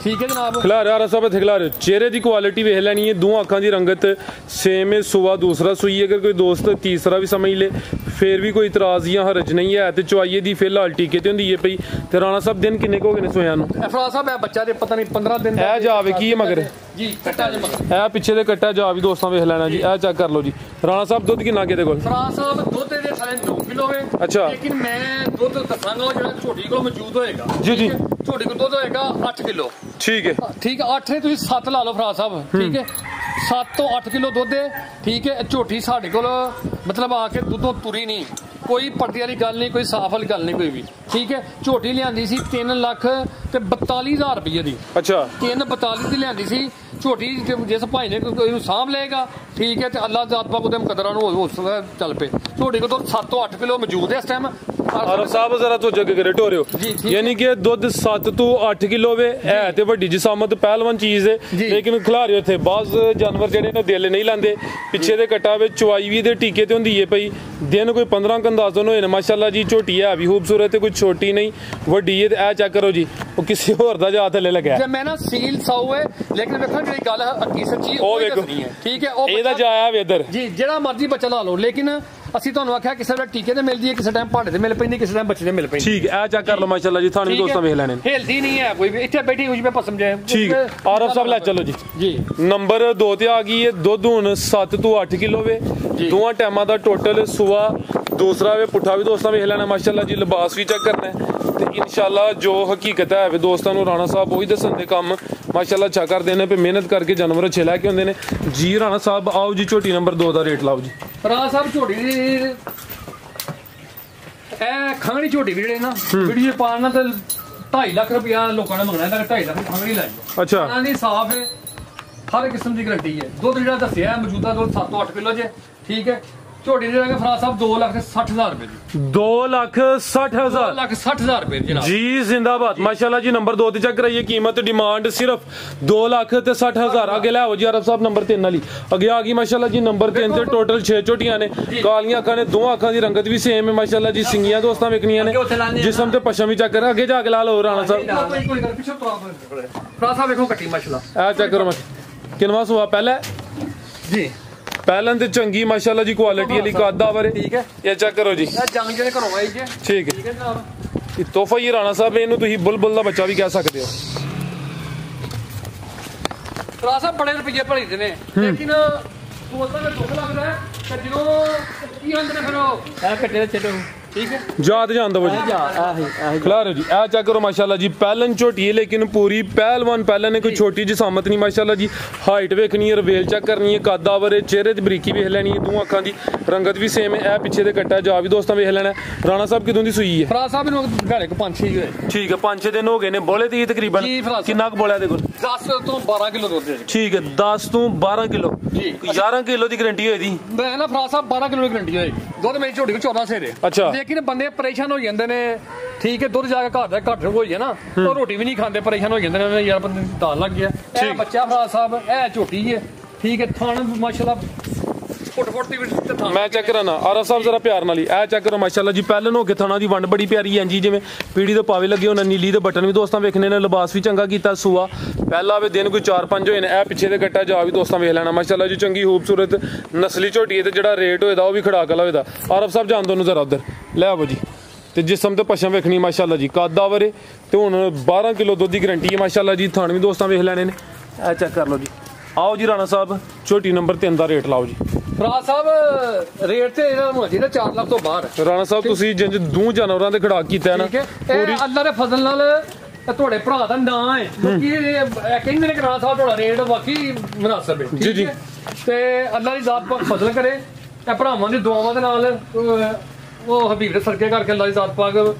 ਠੀਕ ਹੈ ਜਨਾਬ ਖਿਲਾ ਰਿਹਾ ਸਾਹਿਬ ਇੱਥੇ ਖਿਲਾ ਰਹੇ ਚਿਹਰੇ ਦੀ ਕੁਆਲਿਟੀ ਵੇਖ ਲੈਣੀ ਹੈ ਦੋ ਅੱਖਾਂ ਦੀ ਰੰਗਤ ਸੇਮ ਹੈ ਸੂਆ ਦੂਸਰਾ ਸੂਈ ਅਗਰ ਕੋਈ ਦੋਸਤ ਤੀਸਰਾ ਵੀ ਸਮਝ ਲੇ ਫੇਰ ਵੀ ਕੋਈ ਇਤਰਾਜ਼ ਜਾਂ ਹਰਜ ਨਹੀਂ ਹੈ ਤੇ ਚੁਆਈਏ ਦੀ ਫਿਲਹਾਲ ਟੀਕੇ ਤੇ ਹੁੰਦੀ ਹੈ ਪਈ ਤੇ ਰਾਣਾ ਸਾਹਿਬ ਦਿਨ ਕਿੰਨੇ ਕੁ ਹੋ ਗਏ ਨੇ ਸੋਇਆਂ ਨੂੰ ਫਰਾਜ਼ ਸਾਹਿਬ ਇਹ ਬੱਚਾ ਦੇ ਪਤਾ ਨਹੀਂ 15 ਦਿਨ ਇਹ ਜਾਵੇ ਕੀ ਹੈ ਮਗਰ ਜੀ ਕੱਟਾ ਜੇ ਮਗਰ ਇਹ ਪਿੱਛੇ ਦੇ ਕੱਟਾ ਜਾ ਵੀ ਦੋਸਤਾਂ ਵੇਖ ਲੈਣਾ ਜੀ ਇਹ ਚੈੱਕ ਕਰ ਲਓ ਜੀ ਰਾਣਾ ਸਾਹਿਬ ਦੁੱਧ ਕਿੰਨਾ ਕਿਹਦੇ ਕੋਲ ਫਰਾਜ਼ ਸਾਹਿਬ ਦੁੱਧ ਦੇ ਥਲੇ 9 ਕਿਲੋ ਹੈ ਅੱਛਾ ਲੇਕਿਨ ਮੈਂ ਦੁੱਧ ਦੱਸਾਂਗਾ ਜਿਹੜਾ ਛੋਟੀ ਕੋਲ ਮੌਜੂਦ ਹੋਏਗਾ ਜੀ ਜੀ ਛੋਟੀ ਕੋਲ ਦੁੱਧ ਹੋਏਗਾ 8 ਕਿਲੋ ਠੀਕ ਹੈ ਠੀਕ ਹੈ 8 ਨੇ ਤੁਸੀਂ 7 ਲਾ ਲਓ ਫਰਾਜ਼ ਸਾਹਿਬ ਠੀਕ ਹੈ 7 ਤੋਂ 8 ਕਿਲੋ ਦੁੱਧ ਹੈ ਠੀਕ ਹੈ ਝੋਟੀ ਸਾਡੇ ਕੋਲ ਮਤਲਬ ਆ ਕੇ ਦੁੱਧੋਂ ਤੁਰੀ ਨਹੀਂ ਕੋਈ ਪਰਦੀ ਵਾਲੀ ਗੱਲ ਨਹੀਂ ਕੋਈ ਸਾਫ ਵਾਲੀ ਗੱਲ ਨਹੀਂ ਕੋਈ ਵੀ ਠੀਕ ਹੈ ਝੋਟੀ ਲਿਆਂਦੀ ਸੀ 3 ਲੱਖ ਤੇ 42,000 ਰੁਪਏ ਦੀ ਅੱਛਾ 342 ਦੀ ਲਿਆਂਦੀ ਸੀ ਝੋਟੀ ਜਿਸ ਭਾਈ ਨੇ ਕੋਈ ਨੂੰ ਸਾਂਭ ਲਏਗਾ ਠੀਕ ਹੈ ਤੇ ਅੱਲਾਹ ਜ਼ਾਤ ਪਾਕ ਉਹਦੇ ਮੁਕੱਦਰਾਂ ਨੂੰ ਹੋ ਚੱਲ ਪਏ ਝੋਟੀ ਕੋਲ 7 ਤੋਂ 8 ਕਿਲੋ ਮੌਜੂਦ ਹੈ ਇਸ ਟਾਈਮ आरफ साहब जरा तो जग करे ढोरे यानी कि दुध 7 तो 8 किलो वे है ते वड्डी जिसामत पहलवान चीज है लेकिन खिलारे थे बाज जानवर जेडे ने दिल नहीं लांदे पिछे दे कट्टा वे चवाई भी दे टीके ते हुंदी है पई दिन कोई 15 का अंदाजन होए ने माशाल्लाह जी झोटी है भी खूबसूरत है कोई छोटी नहीं वड्डी है ते ए चेक करो जी वो किसी होर दा जा थले लगा जे मैं ना सील सौ है लेकिन देखो जेडी गल हकी सच्ची ओ देखो ठीक है ओ एदा जाया वे इधर जी जेड़ा मर्जी बच्चा ला लो लेकिन ਅਸੀਂ ਤੁਹਾਨੂੰ ਆਖਿਆ ਕਿਸੇ ਵੇਲੇ ਟੀਕੇ ਤੇ ਮਿਲਦੀ ਹੈ ਕਿਸੇ ਟਾਈਮ ਭਾੜੇ ਤੇ ਮਿਲ ਪੈਂਦੀ ਕਿਸੇ ਟਾਈਮ ਬੱਚੇ ਤੇ ਮਿਲ ਪੈਂਦੀ ਠੀਕ ਹੈ ਚੈੱਕ ਕਰ ਲਓ ਮਾਸ਼ਾਅੱਲਾ ਜੀ ਤੁਹਾਨੂੰ ਦੋਸਤਾਂ ਵੇਖ ਲੈਣੇ ਹਿਲਦੀ ਨਹੀਂ ਹੈ ਕੋਈ ਵੀ ਇੱਥੇ ਬੈਠੀ ਹੋਈ ਮੈਂ ਪਸਮ ਜਾਏ ਠੀਕ ਆਰਫ ਸਾਹਿਬ ਲੈ ਚਲੋ ਜੀ ਜੀ ਨੰਬਰ 2 ਤੇ ਆ ਗਈ ਹੈ ਦੁੱਧ ਹੁਣ 7 ਤੋਂ 8 ਕਿਲੋ ਵੇ ਦੋਵਾਂ ਟਾਈਮਾਂ ਦਾ ਟੋਟਲ ਸੁਆ ਦੂਸਰਾ ਵੇ ਪੁੱਠਾ ਵੀ ਦੋਸਤਾਂ ਵੇਖ ਲੈਣਾ ਮਾਸ਼ਾਅੱਲਾ ਜੀ ਲਿਬਾਸ ਵੀ ਚੈੱਕ ਕਰਨਾ ਤੇ ਇਨਸ਼ਾਅੱਲਾ ਜੋ ਹਕੀਕਤ ਹੈ ਵੇ ਦੋਸਤਾਂ ਨੂੰ ਰਾਣਾ ਸਾਹਿਬ ਉਹੀ ਦੱਸਣ ਦੇ ਕੰਮ ਮਾਸ਼ਾਅੱਲਾ ਅੱਛਾ ਕਰਦੇ ਨੇ ਤੇ ਮਿਹਨਤ ਕਰਕੇ ਜਾਨਵਰ ਅੱਛੇ ਲੈ ਕੇ ਆਉਂਦੇ ਨੇ ਜੀ ਰਾਣਾ ਸਾਹਿਬ ਆਓ ਜੀ ਝੋਟੀ ਨੰਬਰ 2 ਦਾ ਰੇਟ ਲਾਓ ਜੀ ਰਾਣਾ ਸਾਹਿਬ ਝੋਟੀ ਦੀ ਇਹ ਖੰਗੜੀ ਝੋਟੀ ਵੀ ਜਿਹੜੇ ਨਾ ਵੀਡੀਓ ਪਾਣਾ ਤੇ 2.5 ਲੱਖ ਰੁਪਇਆ ਲੋਕਾਂ ਨੇ ਮੰਗਣਾ ਤਾਂ 2.5 ਲੱਖ ਖੰਗੜੀ ਲਾਈ ਅੱਛਾ ਇਹਨਾਂ ਦੀ ਸਾਫ ਹੈ ਹਰ ਕਿਸਮ ਦੀ ਗਾਰੰਟੀ ਹੈ ਦੁੱਧ ਜਿਹੜਾ ਦੱਸਿਆ ਮੌਜੂਦਾ ਦੁੱਧ 7 ਤੋਂ 8 ਕਿਲੋ ਜੇ ਠੀਕ ਹੈ ਝੋਟੀ ਦੇ ਰੰਗ ਫਰਾਜ਼ ਸਾਹਿਬ 2,60,000 ਰੁਪਏ ਦੀ 2,60,000 2,60,000 ਰੁਪਏ ਜਨਾਬ ਜੀ ਜ਼ਿੰਦਾਬਾਦ ਮਾਸ਼ਾਅੱਲਾ ਜੀ ਨੰਬਰ 2 ਤੇ ਚੈੱਕ ਕਰਾਈਏ ਕੀਮਤ ਡਿਮਾਂਡ ਸਿਰਫ 2,60,000 ਅੱਗੇ ਲੈ ਆਓ ਜੀ ਆਰਫ ਸਾਹਿਬ ਨੰਬਰ 3 ਵਾਲੀ ਅੱਗੇ ਆ ਗਈ ਮਾਸ਼ਾਅੱਲਾ ਜੀ ਨੰਬਰ 3 ਤੇ ਟੋਟਲ 6 ਝੋਟੀਆਂ ਨੇ ਕਾਲੀਆਂ ਅੱਖਾਂ ਨੇ ਦੋਹਾਂ ਅੱਖਾਂ ਦੀ ਰੰਗਤ ਵੀ ਸੇਮ ਹੈ ਮਾਸ਼ਾਅੱਲਾ ਜੀ ਸਿੰਗੀਆਂ ਦੋਸਤਾਂ ਵੇਖਣੀਆਂ ਨੇ ਜਿਸਮ ਤੇ ਪਸ਼ਮ ਵੀ ਚੈੱਕ ਕਰ ਅੱਗੇ ਜਾ ਕੇ ਲਾ ਲਓ ਰਾਣਾ ਸਾਹਿਬ ਫਰਾਜ਼ ਸਾਹਿਬ ਵੇਖੋ ਕੱਟੀ ਮਾਸ਼ਾਅੱਲਾ ਆ ਚੈੱਕ ਕਰੋ ਕਿੰਨਵਾ ਸੁਆ ਪਹਿਲਾ ਜੀ ਪਹਿਲਾਂ ਤੇ ਚੰਗੀ ਮਾਸ਼ਾਅੱਲਾ ਜੀ ਕੁਆਲਿਟੀ ਵਾਲੀ ਕਾਦਾ ਵਰੇ ਠੀਕ ਹੈ ਇਹ ਚੈੱਕ ਕਰੋ ਜੀ ਇਹ ਜੰਗ ਜਿਹੜੇ ਘਰੋਂ ਆਈ ਜੀ ਠੀਕ ਹੈ ਜਨਾਬ ਇਹ ਤੋਹਫਾ ਹੀ ਰਾਣਾ ਸਾਹਿਬ ਇਹਨੂੰ ਤੁਸੀਂ ਬੁਲਬੁਲ ਦਾ ਬੱਚਾ ਵੀ ਕਹਿ ਸਕਦੇ ਹੋ ਰਾਣਾ ਸਾਹਿਬ ਬੜੇ ਰੁਪਏ ਭਰੀ ਦੇ ਨੇ ਲੇਕਿਨ ਬੋਲਦਾ ਮੈਂ ਦੁੱਖ ਲੱਗਦਾ ਹੈ ਕਿ ਜਦੋਂ ਕੀ ਹੁੰਦੇ ਨੇ ਫਿਰ ਉਹ ਇਹ ਕੱਟੇ ਛੱਡੋ ਠੀਕ ਹੈ ਜਾਤ ਜਾਣ ਦੋ ਜੀ ਖਿਲਾਰੋ ਜੀ ਇਹ ਚੈੱਕ ਕਰੋ ਮਾਸ਼ਾਅੱਲਾ ਜੀ ਪਹਿਲਨ ਝੋਟੀ ਹੈ ਲੇਕਿਨ ਪੂਰੀ ਪਹਿਲਵਾਨ ਪਹਿਲਨ ਹੈ ਕੋਈ ਛੋਟੀ ਜਿਹੀ ਸਾਮਤ ਨਹੀਂ ਮਾਸ਼ਾਅੱਲਾ ਜੀ ਹਾਈਟ ਵੇਖਣੀ ਹੈ ਰਵੇਲ ਚੈੱਕ ਕਰਨੀ ਹੈ ਕਾਦਾ ਵਰੇ ਚਿਹਰੇ ਤੇ ਬਰੀਕੀ ਵੇਖ ਲੈਣੀ ਹੈ ਦੋ ਅੱਖਾਂ ਦੀ ਰੰਗਤ ਵੀ ਸੇਮ ਹੈ ਇਹ ਪਿੱਛੇ ਦੇ ਕੱਟਾ ਜਾ ਵੀ ਦੋਸਤਾਂ ਵੇਖ ਲੈਣਾ ਰਾਣਾ ਸਾਹਿਬ ਕਿਦੋਂ ਦੀ ਸੂਈ ਹੈ ਫਰਾਜ਼ ਸਾਹਿਬ ਨੂੰ ਘਾੜੇ ਕੋ 5-6 ਹੋਏ ਠੀਕ ਹੈ 5-6 ਦਿਨ ਹੋ ਗਏ ਨੇ ਬੋਲੇ ਤੇ ਤਕਰੀਬਨ ਕਿੰਨਾ ਕੁ ਬੋਲਿਆ ਦੇ ਕੋਲ 10 ਤੋਂ 12 ਕਿਲੋ ਦੁੱਧ ਠੀਕ ਹੈ 10 ਤੋਂ 12 ਕਿਲੋ ਜੀ 11 ਕਿਲੋ ਦੀ ਗਾਰੰਟੀ ਹੋਈ ਦੀ ਮੈਂ ਨਾ ਫਰਾਜ਼ ਸਾਹਿਬ 12 ਕਿਲੋ ਦੀ ਗਾਰੰਟੀ ਹੋਏਗੀ ਦੁੱਧ ਮੇਰੀ ਝੋਟੀ ਕੋ 14 ਸੇਰੇ ਅੱਛਾ ਲੇਕਿਨ ਬੰਦੇ ਪਰੇਸ਼ਾਨ ਹੋ ਜਾਂਦੇ ਨੇ ਠੀਕ ਹੈ ਦੁੱਧ ਜਾ ਕੇ ਘਰ ਦਾ ਘੱਟ ਹੋ ਜਾਏ ਨਾ ਉਹ ਰੋਟੀ ਵੀ ਨਹੀਂ ਖਾਂਦੇ ਪਰੇਸ਼ਾਨ ਹੋ ਜਾਂਦੇ ਨੇ ਯਾਰ ਬੰਦੇ ਦੀ ਦਾਲ ਲੱਗ ਗਿਆ ਇਹ ਬੱਚਾ ਫਰਾਜ਼ ਸਾਹਿਬ ਇਹ ਝੋਟੀ ਹੈ ਠੀਕ ਹੈ ਥਣ ਮਾਸ਼ਾਅੱਲਾ ਫੁੱਟ ਦੀ ਮੈਂ ਚੈੱਕ ਕਰਾਣਾ ਆਰਫ ਸਾਹਿਬ ਜ਼ਰਾ ਪਿਆਰ ਨਾਲ ਹੀ ਇਹ ਚੈੱਕ ਕਰੋ ਮਾਸ਼ਾਅੱਲਾ ਜੀ ਪਹਿਲਨ ਹੋ ਕੇ ਥਣਾ ਦੀ ਵੰਡ ਬੜੀ ਪਿਆਰੀ ਹੈ ਜੀ ਜਿਵੇਂ ਪੀੜੀ ਦੇ ਪਾਵੇ ਲੱਗੇ ਉਹਨਾਂ ਨੀਲੀ ਦੇ ਬਟਨ ਵੀ ਦੋਸਤਾਂ ਵੇਖਣੇ ਨੇ ਲਿਬਾਸ ਵੀ ਚੰਗਾ ਕੀਤਾ ਸੂਆ ਪਹਿਲਾ ਵੇ ਦਿਨ ਕੋਈ 4-5 ਹੋਏ ਨੇ ਇਹ ਪਿੱਛੇ ਦੇ ਕੱਟਾ ਜਾ ਵੀ ਦੋਸਤਾਂ ਵੇਖ ਲੈਣਾ ਮਾਸ਼ਾਅੱਲਾ ਜੀ ਚੰਗੀ ਖੂਬਸੂਰਤ ਨਸਲੀ ਝੋਟੀ ਹੈ ਤੇ ਜਿਹੜਾ ਰੇਟ ਹੋਏਦਾ ਉਹ ਵੀ ਖੜਾ ਕਲਾ ਹੋਏਦਾ ਆਰਫ ਸਾਹਿਬ ਜਾਣ ਦੋਨੋਂ ਜ਼ਰਾ ਉਧਰ ਲੈ ਆਵੋ ਜੀ ਤੇ ਜਿਸਮ ਤੇ ਪਸ਼ਮ ਵੇਖਣੀ ਮਾਸ਼ਾਅੱਲਾ ਜੀ ਕਾਦਾ ਵਰੇ ਤੇ ਹੁਣ 12 ਕਿਲੋ ਦੁੱਧ ਦੀ ਗਾਰੰਟੀ ਹੈ ਮਾਸ਼ਾਅੱਲਾ ਜੀ ਥਣ ਵੀ ਦੋਸਤਾਂ ਵੇਖ ਲੈਣੇ ਨੇ ਇਹ ਚੈੱਕ ਕਰ ਲਓ ਜੀ ਆਓ ਜੀ ਰਾਣਾ ਸਾਹਿਬ ਝੋਟੀ ਨੰਬਰ 3 ਦਾ ਰੇਟ ਲਾਓ ਜੀ ਫਰਾਜ਼ ਸਾਹਿਬ ਰੇਟ ਤੇ ਇਹਨਾਂ ਨੂੰ ਜੀ ਨਾ 4 ਲੱਖ ਤੋਂ ਬਾਹਰ ਰਾਣਾ ਸਾਹਿਬ ਤੁਸੀਂ ਜਿੰਜ ਦੋ ਜਾਨਵਰਾਂ ਦੇ ਖੜਾ ਕੀਤਾ ਨਾ ਪੂਰੀ ਅੱਲਾ ਦੇ ਫਜ਼ਲ ਨਾਲ ਤੁਹਾਡੇ ਭਰਾ ਦਾ ਨਾਂ ਹੈ ਕਿਉਂਕਿ ਇਹ ਕਹਿੰਦੇ ਨੇ ਕਿ ਰਾਣਾ ਸਾਹਿਬ ਤੁਹਾਡਾ ਰੇਟ ਵਾਕਈ ਮੁਨਾਸਬ ਹੈ ਜੀ ਜੀ ਤੇ ਅੱਲਾ ਦੀ ਜ਼ਾਤ ਪਾਕ ਫਜ਼ਲ ਕਰੇ ਤੇ ਭਰਾਵਾਂ ਦੀ ਦੁਆਵਾਂ ਦੇ ਨਾਲ ਉਹ ਹਬੀਬ ਦੇ ਸਰਕੇ ਕਰਕੇ ਅੱਲਾ ਦੀ ਜ਼ਾਤ ਪਾਕ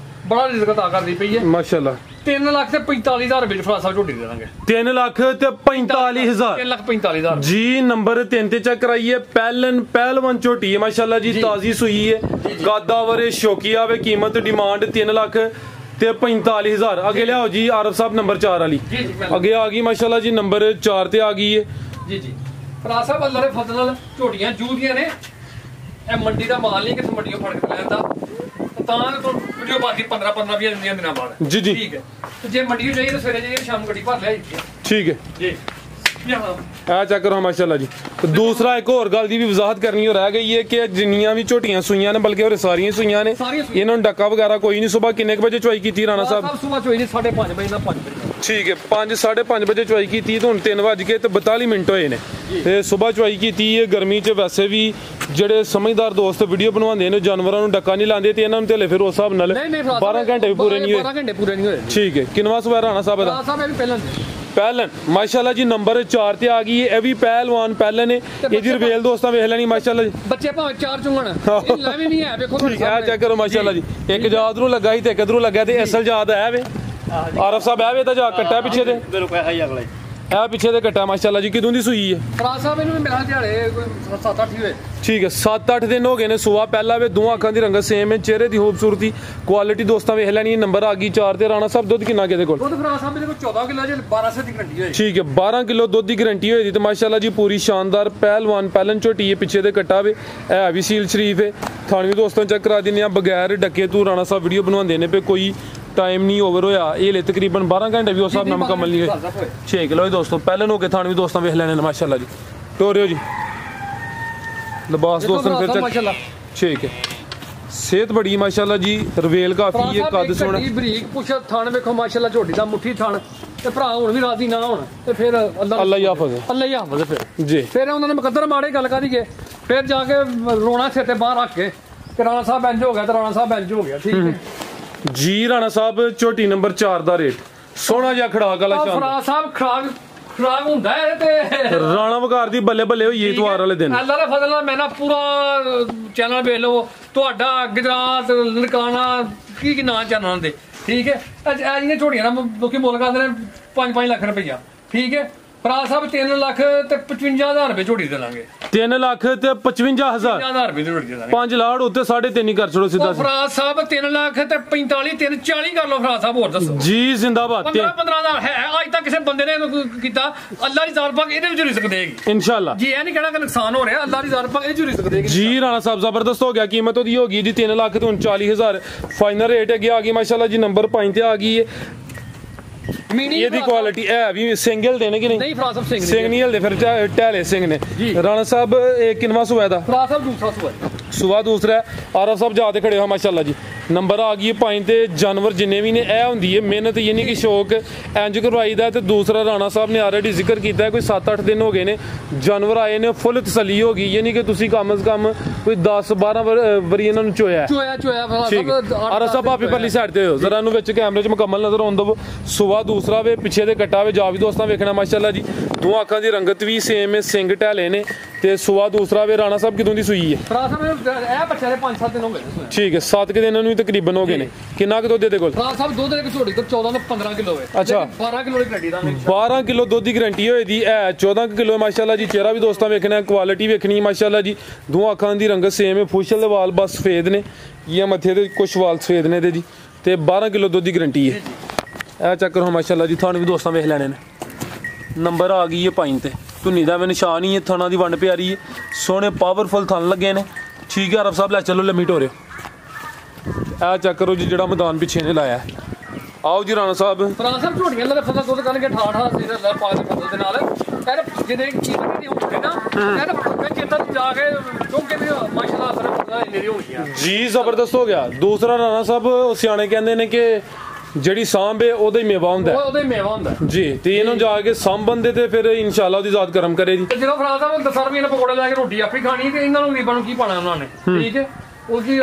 ਬੜਾ ਰਿਜ਼ਕ ਅਤਾ ਕਰਦੀ ਪਈ ਹੈ ਮਾਸ਼ਾਅੱਲਾ 3,45,000 ਰੁਪਏ ਫਰਾਜ਼ ਸਾਹਿਬ ਝੋਟੀ ਦੇ ਦਾਂਗੇ 3,45,000 3,45,000 ਜੀ ਨੰਬਰ 3 ਤੇ ਚੈੱਕ ਕਰਾਈਏ ਪਹਿਲਵਾਨ ਝੋਟੀ ਹੈ ਮਾਸ਼ਾਅੱਲਾ ਜੀ ਤਾਜ਼ੀ ਸੂਈ ਹੈ ਗਾਦਾ ਵਰੇ ਸ਼ੌਕੀ ਆਵੇ ਕੀਮਤ ਡਿਮਾਂਡ 3,45,000 ਅੱਗੇ ਲਿਆਓ ਜੀ ਆਰਫ ਸਾਹਿਬ ਨੰਬਰ 4 ਵਾਲੀ ਅੱਗੇ ਆ ਗਈ ਮਾਸ਼ਾਅੱਲਾ ਜੀ ਨੰਬਰ 4 ਤੇ ਆ ਗਈ ਹੈ ਜੀ ਜੀ ਫਰਾਜ਼ ਸਾਹਿਬ ਅੱਲਾ ਦੇ ਫਜ਼ਲ ਨਾਲ ਝੋਟੀਆਂ ਜੂਦੀਆਂ ਨੇ ਇਹ ਮੰਡੀ ਦਾ ਮਾਲ ਨਹੀਂ ਕਿ ਮੰਡੀੋਂ ਫੜ ਕੇ ਲੈਂਦਾ ਤਾਂ ਵੀਡੀਓ ਬਾਦੀ 15-20 ਦਿਨਾਂ ਬਾਅਦ ਜੀ ਜੀ ਠੀਕ ਹੈ ਤੇ ਜੇ ਮੰਡੀ ਜਾਈਏ ਤਾਂ ਸਵੇਰੇ ਜਾਈਏ ਸ਼ਾਮ ਗੱਡੀ ਭਰ ਲਿਆ ਠੀਕ ਹੈ ਜੀ ਆ ਚੈੱਕ ਕਰੋ ਮਾਸ਼ਾਅੱਲਾ ਜੀ ਦੂਸਰਾ ਇੱਕ ਹੋਰ ਗੱਲ ਦੀ ਵੀ ਵਜ਼ਾਹਤ ਕਰਨੀ ਹੋ ਰਹਿ ਗਈ ਹੈ ਕਿ ਜਿੰਨੀਆਂ ਵੀ ਝੋਟੀਆਂ ਸੂਈਆਂ ਨੇ ਬਲਕਿ ਉਹ ਸਾਰੀਆਂ ਸੂਈਆਂ ਨੇ ਇਹਨਾਂ ਨੂੰ ਡੱਕਾ ਵਗੈਰਾ ਕੋਈ ਨਹੀਂ ਸਵੇਰ ਕਿੰਨੇ ਵਜੇ ਚੁਆਈ ਕੀਤੀ ਰਾਣਾ ਸਾਹਿਬ ਸਵੇਰ ਚੁਆਈ ਨਹੀਂ 5:30 ਵਜੇ ਨਾਲ 5 ਵਜੇ ਠੀਕ ਹੈ 5-5:30 ਵਜੇ ਚੁਆਈ ਕੀਤੀ ਤੇ ਹੁਣ 3:42 ਮਿੰਟ ਹੋਏ ਨੇ ਤੇ ਸਵੇਰ ਚੁਆਈ ਕੀਤੀ ਹੈ ਗਰਮੀ 'ਚ ਵੈਸੇ ਵੀ ਜਿਹੜੇ ਸਮਝਦਾਰ ਦੋਸਤ ਵੀਡੀਓ ਬਣਵਾਉਂਦੇ ਨੇ ਜਾਨਵਰਾਂ ਨੂੰ ਡੱਕਾ ਨਹੀਂ ਲਾਉਂਦੇ ਤੇ ਇਹਨਾਂ ਨੂੰ ਢੇਲੇ ਫਿਰ ਉਸ ਹਿਸਾਬ ਨਾਲ 12 ਘੰਟੇ ਵੀ ਪੂਰੇ ਨਹੀਂ ਹੋਏ 12 ਘੰਟੇ ਪੂਰੇ ਨਹੀਂ ਹੋਏ ਠੀਕ ਹੈ ਕਿੰਨਵਾ ਸਵੇਰ ਰਾਣਾ ਸਾਹਿਬ ਦਾ ਪਹਿਲਨ ਮਾਸ਼ਾਅੱਲਾ ਜੀ ਨੰਬਰ 4 ਤੇ ਆ ਗਈ ਇਹ ਵੀ ਪਹਿਲਵਾਨ ਪਹਿਲਨ ਹੈ ਇਹਦੀ ਰਵੇਲ ਦੋਸਤਾਂ ਵੇਖ ਲੈਣੀ ਮਾਸ਼ਾਅੱਲਾ ਜੀ ਬੱਚੇ ਭਾਵੇਂ 4 ਚੁੰਗਣ ਇਹ ਲੈਵੇਂ ਨਹੀਂ ਹੈ ਵੇਖੋ ਠੀਕ ਹੈ ਚੈੱਕ ਕਰੋ ਮਾਸ਼ਾਅੱਲਾ ਜੀ ਇੱਕ ਜਾਦ ਨੂੰ ਲੱਗਾ ਸੀ ਤੇ ਇੱਕ ਇਧਰੋਂ ਲੱਗਾ ਤੇ ਅਸਲ ਜਾਦ ਹੈ ਵੇ ਆਰਫ ਸਾਹਿਬ ਹੈ ਵੇ ਤਾਂ ਜਾ ਕੱਟਾ ਪਿੱਛੇ ਦੇ ਇਹ ਪਿੱਛੇ ਦੇ ਕੱਟਾ ਮਾਸ਼ਾਅੱਲਾ ਜੀ, ਕਿਦੋਂ ਦੀ ਸੂਈ ਹੈ? ਫਰਾਜ਼ ਸਾਹਿਬ ਇਹਨੂੰ ਮੇਰਾ ਦਿਹਾੜੇ 7-8 ਹੀ ਹੋਏ। ਠੀਕ ਹੈ, 7-8 ਦਿਨ ਹੋ ਗਏ ਨੇ। ਸੁਆ ਪਹਿਲਾ ਵੇ, ਦੋਵਾਂ ਅੱਖਾਂ ਦੀ ਰੰਗਤ ਸੇਮ ਹੈ, ਚਿਹਰੇ ਦੀ ਖੂਬਸੂਰਤੀ ਕੁਆਲਿਟੀ ਦੋਸਤਾਂ ਵੇਖ ਲੈਣੀ। ਨੰਬਰ ਆ ਗਈ 4 ਤੇ। ਰਾਣਾ ਸਾਹਿਬ ਦੁੱਧ ਕਿੰਨਾ ਕਿਹਦੇ ਕੋਲ? ਦੁੱਧ ਫਰਾਜ਼ ਸਾਹਿਬ ਇਹਦੇ ਕੋਲ 14 ਕਿਲੋ ਜੇ 1200 ਦੀ ਗਰੰਟੀ ਹੋਈ। ਠੀਕ ਹੈ, 12 ਕਿਲੋ ਦੁੱਧ ਦੀ ਗਰੰਟੀ ਹੋਈ ਦੀ ਤੇ ਮਾਸ਼ਾਅੱਲਾ ਜੀ ਪੂਰੀ ਸ਼ਾਨਦਾਰ ਪਹਿਲਵਾਨ ਪਹਿਲਨ ਝੋਟੀ ਹੈ, ਪਿੱਛੇ ਦੇ ਕੱਟਾ ਵੇ, ਇਹ ਵੀ ਸੀਲ ਸ਼ਰੀਫ ਹੈ। ਥਾਣੀ ਵੀ ਦੋਸਤਾਂ ਚੈੱਕ ਕਰਾ ਦਿੰਦੇ ਆ ਬਗੈਰ ਡੱਕੇ ਤੋਂ। ਰਾਣਾ ਸਾਹਿਬ ਵੀਡੀਓ ਬਣਵਾਉਂਦੇ ਨੇ ਪਏ, ਕੋਈ टाइम नहीं ओवर होया, ये ले तकरीबन 12 घंटे भी उस हिसाब नाल मुकम्मल नहीं हुए। 6 किलो दोस्तों पहले हो के थाने भी दोस्तों वेख लेने माशाल्लाह जी। टोरियो जी लिबास दोस्तों फिर माशाल्लाह ठीक है, सेहत बड़ी माशाल्लाह जी, रवेल काफी है, कद सोना बरीक पुछ थान वेखो माशाल्लाह, झोटी दा मुट्ठी थान ते भरा हुन भी राजी ना होण ते फिर अल्लाह ही हाफिज़, अल्लाह ही हाफिज़। फिर जी फिर उन्होंने मुकद्दर माड़े गल करी के फिर जाके रोना सिर ते बाहर रख के राणा साहब इंज हो गया, राणा साहब इंज हो गया। ठीक है जी। राणा साहब झोटी नंबर 4 दा रेट सोना जिहा खड़ाक वाला शान फराज साहब खराक हुंदा है ते राणा वकार दी बल्ले बल्ले होई इतवार वाले दिन। अल्लाह दे फजल नाल मैं ना पूरा चैनल वेख लो तुहाडा गुजरात ननकाना की ना चैनल दे। ठीक है इन्हें झोटियां ना लोग मुल करदे ने 5-5 लाख रुपया। ठीक है फराज साहब 3 लाख ते 55,000 रुपए झोटी दे लांगे। 3 लाख ते 55,000 रुपए झोटी दे लांगे। 5 लाख उत्ते 3.5 ही कर छोड़ो सीधा। फराज साहब 3 लाख ते 45 340 कर लो फराज साहब, और दसो जी जिंदाबाद। 15,000 है आज तक किसी बंदे ने कीता, अल्लाह दी जात पाक इहदे विच रिस्क देगी इंशाल्लाह जी। ये नहीं कहना कि नुकसान हो रहा है, अल्लाह दी जात पाक इहदे विच रिस्क देगी जी। राणा साहब जबरदस्त हो गया, कीमत ओदी होगी जी 3 लाख ते 39,000 फाइनल रेट है आ गई माशाल्लाह जी। नंबर 5 ते आ गई है ये दी क्वालिटी है भी सिंगल देने की नहीं फराज साहब सिंग नहीं हलदे फिर टहले सिंह ने। राणा साहब किनवा सुआ दा? फराज साहब दूसरा सुआ दूसरा है। आरफ साहब जाते खड़े हो माशाल्लाह जी। नंबर आ गई 5 ते जानवर जिन्ने भी ने ए हुंदी है मेहनत, ये नहीं कि शौक इंज करवाई दा। ते दूसरा राणा साहब ने ऑलरेडी जिक्र किया है कोई 7-8 दिन हो गए ने जानवर आए ने, फुल तसल्ली हो गई, ये नहीं कि तुसी कम से कम कोई 10-12 वारी इन्हां नूं चोया। आरफ साहब आप परली साइड ते हो जरा इन्हूं विच कैमरे च मुकम्मल नजर आउंदा वो। सुआ दूसरा वे पिछे दे कट्टा वे, जा भी दोस्तां वेखना माशाल्लाह जी। दो अखां दी रंगत भी सेम है, सिंग टहले ने ते सुआ दूसरा वे। राणा साहब किदों दी सूई है? फराज साहब ए बच्चे दे 5-7 दिन हो गए। ठीक है 7 के दिन भी तकरीबन हो गए ने। कितना के दुध दे कोल? फराज साहब दुध एक झोटी तो 14 तो 15 किलो है। अच्छा 12 किलो की गारंटी दा 12 किलो दुध की गारंटी होई दी है। 14 किलो माशाल्लाह जी। चेहरा भी दोस्तां वेखना, क्वालिटी वेखनी माशाल्लाह जी। दो अखां दी रंगत सेम है, फुशल दे वाल बस सफेद ने, ये मथे ते कुछ वाल सफेद ने जी। ते 12 किलो दुध की गारंटी है। ए चेक करो माशाल्लाह जी, थाने भी दोस्तां वेख लेने ने। नंबर आ गई है 5 ते, धुनी दा निशान ही है, थाना दी वंड प्यारी है, सोहने पावरफुल थन लगे ने। ठीक है अरब साहब लै चलो लम्मी टोरे। ए चेक करो जी जेड़ा मैदान पिछे ने लाया है। आओ जी राणा साहब। फराज साहब झोटियां दा फसल दुध करनगे 18 से अल्लाह पाक दे फजल दे नाल यार जिने चीज़ नहीं होंदी ना यार मैं चेता जाके क्योंकि माशाल्लाह फर्क पता मेरी हो गया जी। जबरदस्त हो गया। दूसरा राणा साहब सियाने कहंदे ने कि ਜਿਹੜੀ ਸਾਂਭ ਹੈ ਉਹਦਾ ਹੀ ਮੇਵਾ ਹੁੰਦਾ ਉਹਦਾ ਹੀ ਮੇਵਾ ਹੁੰਦਾ ਜੀ। ਤੇ ਇਹਨੂੰ ਜਾ ਕੇ ਸਾਂਭਣ ਦੇ ਤੇ ਫਿਰ ਇਨਸ਼ਾਅੱਲਾ ਉਹਦੀ ਜ਼ਾਤ ਕਰਮ ਕਰੇ ਜੀ। ਜਦੋਂ ਫਰਾਜ਼ ਸਾਹਿਬ 10 ਰੁਪਏ ਦੇ ਪਕੌੜੇ ਲੈ ਕੇ ਰੋਟੀ ਆਪੇ ਖਾਣੀ ਤੇ ਇਹਨਾਂ ਨੂੰ ਗਰੀਬਾਂ ਨੂੰ ਕੀ ਪਾਣਾ ਉਹਨਾਂ ਨੇ। ਠੀਕ ਹੈ ਉਹ ਕੀ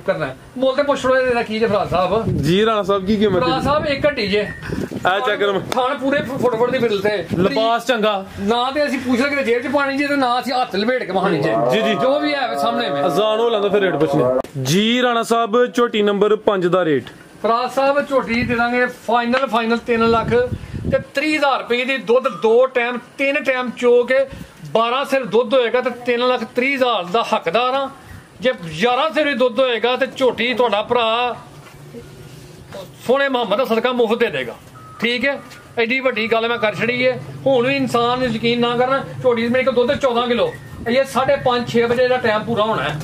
ਕਰਨਾ ਮੁੱਲ ਤੇ ਪੁੱਛ ਲੋ ਇਹਦਾ ਕੀ ਜੇ ਫਰਾਜ਼ ਸਾਹਿਬ ਜੀ। ਰਾਣਾ ਸਾਹਿਬ ਕੀ ਕੀਮਤ ਫਰਾਜ਼ ਸਾਹਿਬ ਇੱਕ ਘੱਟੀ ਜੇ ਆ ਚੱਕਰ ਖਾਣ ਪੂਰੇ ਫੁੱਟ ਦੇ ਬਿੱਲ ਤੇ ਲਿਬਾਸ ਚੰਗਾ ਨਾ ਤੇ ਅਸੀਂ ਪੁੱਛ ਲਗੇ ਜੇਬ 'ਚ ਪਾਣੀ ਜੇ ਤੇ ਨਾ ਅਸੀਂ ਹੱਥ ਲਪੇਟ ਕੇ ਬਹਾਣੀ ਜੇ ਜੀ ਜੀ ਜੋ ਵੀ ਹੈ ਸਾਹਮਣੇ ਮੈਂ ਅਜ਼ਾਨ ਹੋ ਲੈਂਦਾ ਫਿਰ ਰੇਟ ਪੁੱਛਨੇ ਜੀ। ਰਾਣਾ ਸਾਹਿਬ ਝੋਟੀ ਨੰਬਰ 5 ਦਾ ਰੇਟ फराज साहब झोटी दे दांगे फाइनल 3 लाख ते 30,000 रुपए दी दुध 2 टाइम 3 टाइम चो के 12 सिर दुध होएगा ते 3,30,000 दा हकदार हां। जे 11 सिर दुध होएगा ते झोटी तुहाडा भरा सोने मोहम्मद दा सदका मुफ्त दे देगा। ठीक है एडी वड्डी गल मैं कर छड़ी है। हुण भी इंसान यकीन ना करना झोटी मेरे को दुध 14 किलो ये 5:30-6 बजे दा टाइम पूरा होना है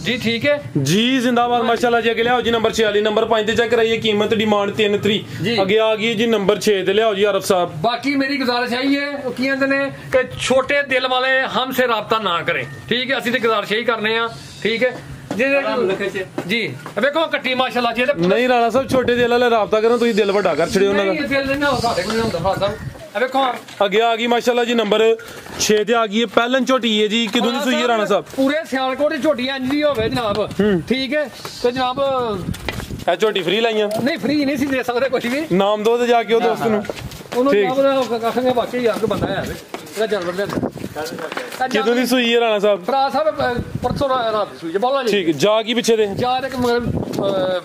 जी। ठीक है जी जिंदाबाद माशाल्लाह जी। अगे लियाओ जी नंबर 46 नंबर 5 ते चेक कराइए कीमत डिमांड 3 अगे आ गई जी नंबर 6 ते लियाओ जी आरफ साहब। बाकी मेरी गुजारिश यही है की कहते ने कि छोटे दिल वाले हमसे राब्ता ना करें। ठीक है असि ते गुजारिश यही करने आ। ठीक है जी देखो कट्टी माशाल्लाह जी नहीं राणा साहब छोटे दिल वाले राब्ता करें तुसीं दिल वड्डा कर छड़ियो उन्हां दा दिल नहीं हो साडे कोल नहीं हुंदा साहब। अगे आ गई माशाल्लाह जी नंबर 6 ते आ गई है पहलन झोटी है जी। किदों दी सूई है राणा साहब? पूरे सियालकोट दी झोटी इंज दी होवे जनाब। ठीक है ते जनाब ए झोटी फ्री लाईयां नहीं फ्री नहीं सी दे सकदे कुछ भी नाम दो ते जाके ओ दोस्त नु ओनु जनाब आखंगे बाकी यार बंदा है ਇਹਦਾ जानवर दे किदों दी सूई है राणा साहब? फराज साहब परसों रात दी सूई है बोला जी। ठीक जा की पीछे दे जा एक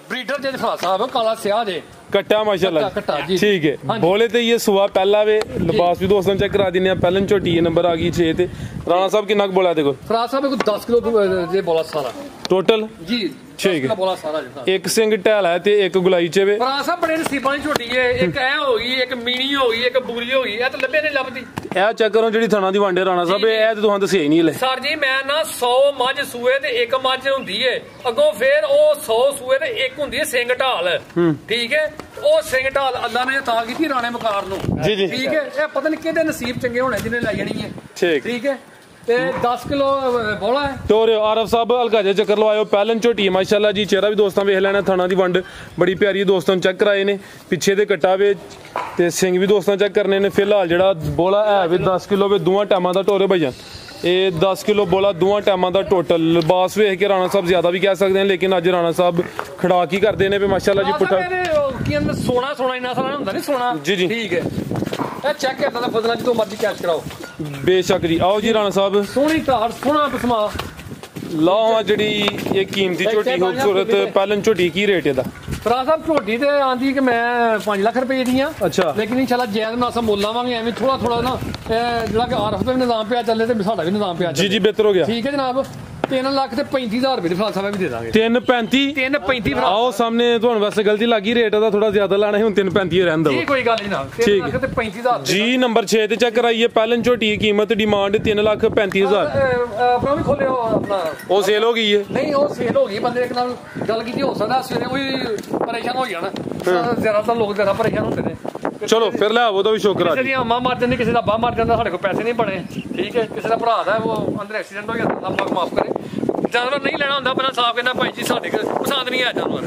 ब्रीडर जे फराज साहब काला सियाह जे कट्टा माशाल्लाह कट्टा जी। ठीक है हाँ जी। बोले तो ये सुबह पहला वे लिबास भी दोस्तों चेक करा दिने पहलन झोटी नंबर आ गई 6 ते राणा साहब कितना बोला देखो फराज साहब को 10 किलो ये बोला सारा टोटल जी ठीक है। बोला सारा जी। एक सिंह ढैल है ते एक गुलाई चे वे फराज साहब बड़े नसीबां दी झोटी है एक ऐ हो गई एक मीनी हो गई एक बूरी हो गई ए तो लभे नहीं लभदी ਇਹ ਚੈੱਕ ਕਰੋ ਜਿਹੜੀ ਥਣਾ ਦੀ ਵਾਂਡੇ ਰਾਣਾ ਸਾਹਿਬ ਇਹ ਤੇ ਤੁਹਾਨੂੰ ਦੱਸਿਆ ਹੀ ਨਹੀਂ ਲੈ सर जी मैं ना 100 ਮੱਝ ਸੂਏ ਤੇ ਇੱਕ ਮੱਝ ਹੁੰਦੀ ਏ ਅੱਗੋਂ ਫੇਰ ਉਹ 100 ਸੂਏ ਤੇ ਇੱਕ ਹੁੰਦੀ ਏ ਸਿੰਘ ਢਾਲ ਠੀਕ ਹੈ ਉਹ ਸਿੰਘ ਢਾਲ ਅੱਲਾ ਨੇ ਤਾਂ ਕੀਤੀ ਰਾਣੇ ਮਕਾਰ ਨੂੰ ਜੀ ਜੀ ਠੀਕ ਹੈ ਇਹ ਪਤਾ ਨਹੀਂ ਕਿਹਦੇ ਨਸੀਬ ਚੰਗੇ ਹੋਣੇ ਜਿਹਨੇ ਲੈ ਜਾਣੀ ਹੈ ਠੀਕ ਹੈ ਤੇ 10 ਕਿਲੋ ਬੋਲਾ ਹੈ ਤੋਰੇ ਆਰਫ ਸਾਹਿਬ ਹਲਕਾ ਜਿਹਾ ਚੱਕਰ ਲਵਾਇਓ ਪਹਿਲਨ ਝੋਟੀ ਮਾਸ਼ਾਅੱਲਾ ਜੀ ਚਿਹਰਾ ਵੀ ਦੋਸਤਾਂ ਵੇਖ ਲੈਣਾ ਥਣਾ ਦੀ ਵੰਡ ਬੜੀ ਪਿਆਰੀ ਦੋਸਤਾਂ ਨੂੰ ਚੈੱਕ ਕਰਾਏ ਨੇ ਪਿੱਛੇ ਦੇ ਕਟਾ ਵੇ ਤੇ ਸਿੰਘ ਵੀ ਦੋਸਤਾਂ ਚੈੱਕ ਕਰਨੇ ਨੇ ਫਿਲਹਾਲ ਜਿਹੜਾ ਬੋਲਾ ਹੈ ਵੀ 10 ਕਿਲੋ ਵੇ ਦੋਵਾਂ ਟਾਈਮਾਂ ਦਾ ਟੋਰੇ ਭਜਨ ਇਹ 10 ਕਿਲੋ ਬੋਲਾ ਦੋਵਾਂ ਟਾਈਮਾਂ ਦਾ ਟੋਟਲ ਲਿਬਾਸ ਵੇਖ ਕੇ ਰਾਣਾ ਸਾਹਿਬ ਜ਼ਿਆਦਾ ਵੀ ਕਹਿ ਸਕਦੇ ਨੇ ਲੇਕਿਨ ਅੱਜ ਰਾਣਾ ਸਾਹਿਬ ਖੜਾ ਕੀ ਕਰਦੇ ਨੇ ਵੀ ਮਾਸ਼ਾਅੱਲਾ ਜੀ ਪੁੱਠਾ ਕੀ ਅੰਦਰ ਸੋਨਾ ਇੰਨਾ ਸਾਰਾ ਹੁੰਦਾ ਨਹੀਂ ਸੋਨਾ ਜੀ ਜੀ ਠੀਕ ਹੈ ਇਹ ਚੈੱਕ ਕਰਦਾ ਤਾਂ ਫਜ਼ਲਾਂ ਜਦੋਂ ਮਰਜ਼ੀ ਕੈਸ਼ ਕਰਾਓ ਬੇਸ਼ੱਕ ਜੀ ਆਓ ਜੀ ਰਾਣਾ ਸਾਹਿਬ ਸੋਹਣੀ ਧਾਰ ਸੋਹਣਾ ਪਸਮਾ ਲਾਹ ਜਿਹੜੀ ਇਹ ਕੀਮਤੀ ਝੋਟੀ ਖੂਬਸੂਰਤ ਪਹਿਲਨ ਝੋਟੀ ਕੀ ਰੇਟ ਇਹਦਾ ਫਰਾਜ ਸਾਹਿਬ ਝੋਟੀ ਤੇ ਆਂਦੀ ਕਿ ਮੈਂ 5 ਲੱਖ ਰੁਪਏ ਦੀ ਆ ਅੱਛਾ ਲੇਕਿਨ ਇਨਸ਼ਾਅੱਲਾ ਜਾਇਜ਼ ਨਾਲ ਮੁੱਲ ਲਾਵਾਂਗੇ ਐਵੇਂ ਥੋੜਾ ਨਾ ਜਿਹੜਾ ਕਿ ਆਰਫ ਦਾ ਵੀ ਨਿਜ਼ਾਮ ਪਿਆ ਚੱਲੇ ਤੇ ਸਾਡਾ ਵੀ ਨਿਜ਼ਾਮ ਪਿਆ ਜੀ ਜੀ ਬਿਹਤਰ ਹੋ ਗਿਆ ਠੀਕ ਹੈ ਜਨਾਬ 3 ਲੱਖ ਤੇ 35,000 ਰੁਪਏ ਦੀ ਫਰਾਜ ਸਾਹਿਬ ਵੀ ਦੇ ਦਾਂਗੇ 3.35 3.35 ਆਓ ਸਾਹਮਣੇ ਤੁਹਾਨੂੰ ਵੈਸੇ ਗਲਤੀ ਲੱਗੀ ਰੇਟ ਦਾ ਥੋੜਾ ਜ਼ਿਆਦਾ ਲੈਣਾ ਹੁਣ 3.35 ਰਹਿਣ ਦਿਓ ਜੀ ਕੋਈ ਗੱਲ ਨਹੀਂ ਜਨਾਬ 3 ਲੱਖ ਤੇ 35,000 ਜੀ ਨੰਬਰ 6 ਤੇ ਚੈੱਕ ਕਰਾਈਏ ਪਹਿਲਨ ਝੋਟੀ ਦੀ ਕੀਮਤ ਡਿਮਾਂਡ 3,35,000 ਆਪਣਾ ਵੀ ਖੋਲਿਓ ਆਪਣਾ ਉਹ ਸੇਲ ਹੋ ਗਈ ਹੈ ਨਹੀਂ ਉਹ ਸੇਲ ਹੋ ਗਈ ਬੰਦੇ ਇੱਕ ਨਾਲ ਗੱਲ ਕੀਤੀ ਹੋ ਸਕਦਾ ਸਵੇਰੇ ਕੋਈ ਪਰੇਸ਼ਾਨ ਹੋ ਜਾਣਾ ਜ਼ਿਆਦਾਤਰ ਲੋਕ ਜ਼ਿਆਦਾ ਪਰੇਸ਼ਾਨ ਹੁੰਦੇ ਨੇ ਚਲੋ ਫਿਰ ਲੈ ਆਵੋ ਤਾਂ ਵੀ ਸ਼ੁਕਰ ਆ ਕਿਸੇ ਦੀਆਂ ਅੰਮਾਂ ਮਰ ਜਾਂਦੀ ਕਿਸੇ ਦਾ ਬਾਹ ਮਰ ਜਾਂਦਾ ਸਾਡੇ ਕੋਲ ਪੈਸੇ ਨਹੀਂ ਬਣੇ ਠੀਕ ਹੈ ਕਿਸੇ ਦਾ ਭਰਾ ਦਾ ਉਹ ਅੰਦਰ ਐਕਸੀਡੈਂਟ ਹੋ ਜਾਂਦਾ ਅੱਲਾਹ ਮਾਫ ਕਰੇ ਜਾਨਵਰ ਨਹੀਂ ਲੈਣਾ ਹੁੰਦਾ ਪਹਿਲਾਂ ਸਾਫ ਕਹਿੰਦਾ ਭਾਈ ਜੀ ਸਾਡੇ ਪਸੰਦ ਨਹੀਂ ਆ ਜਾਨਵਰ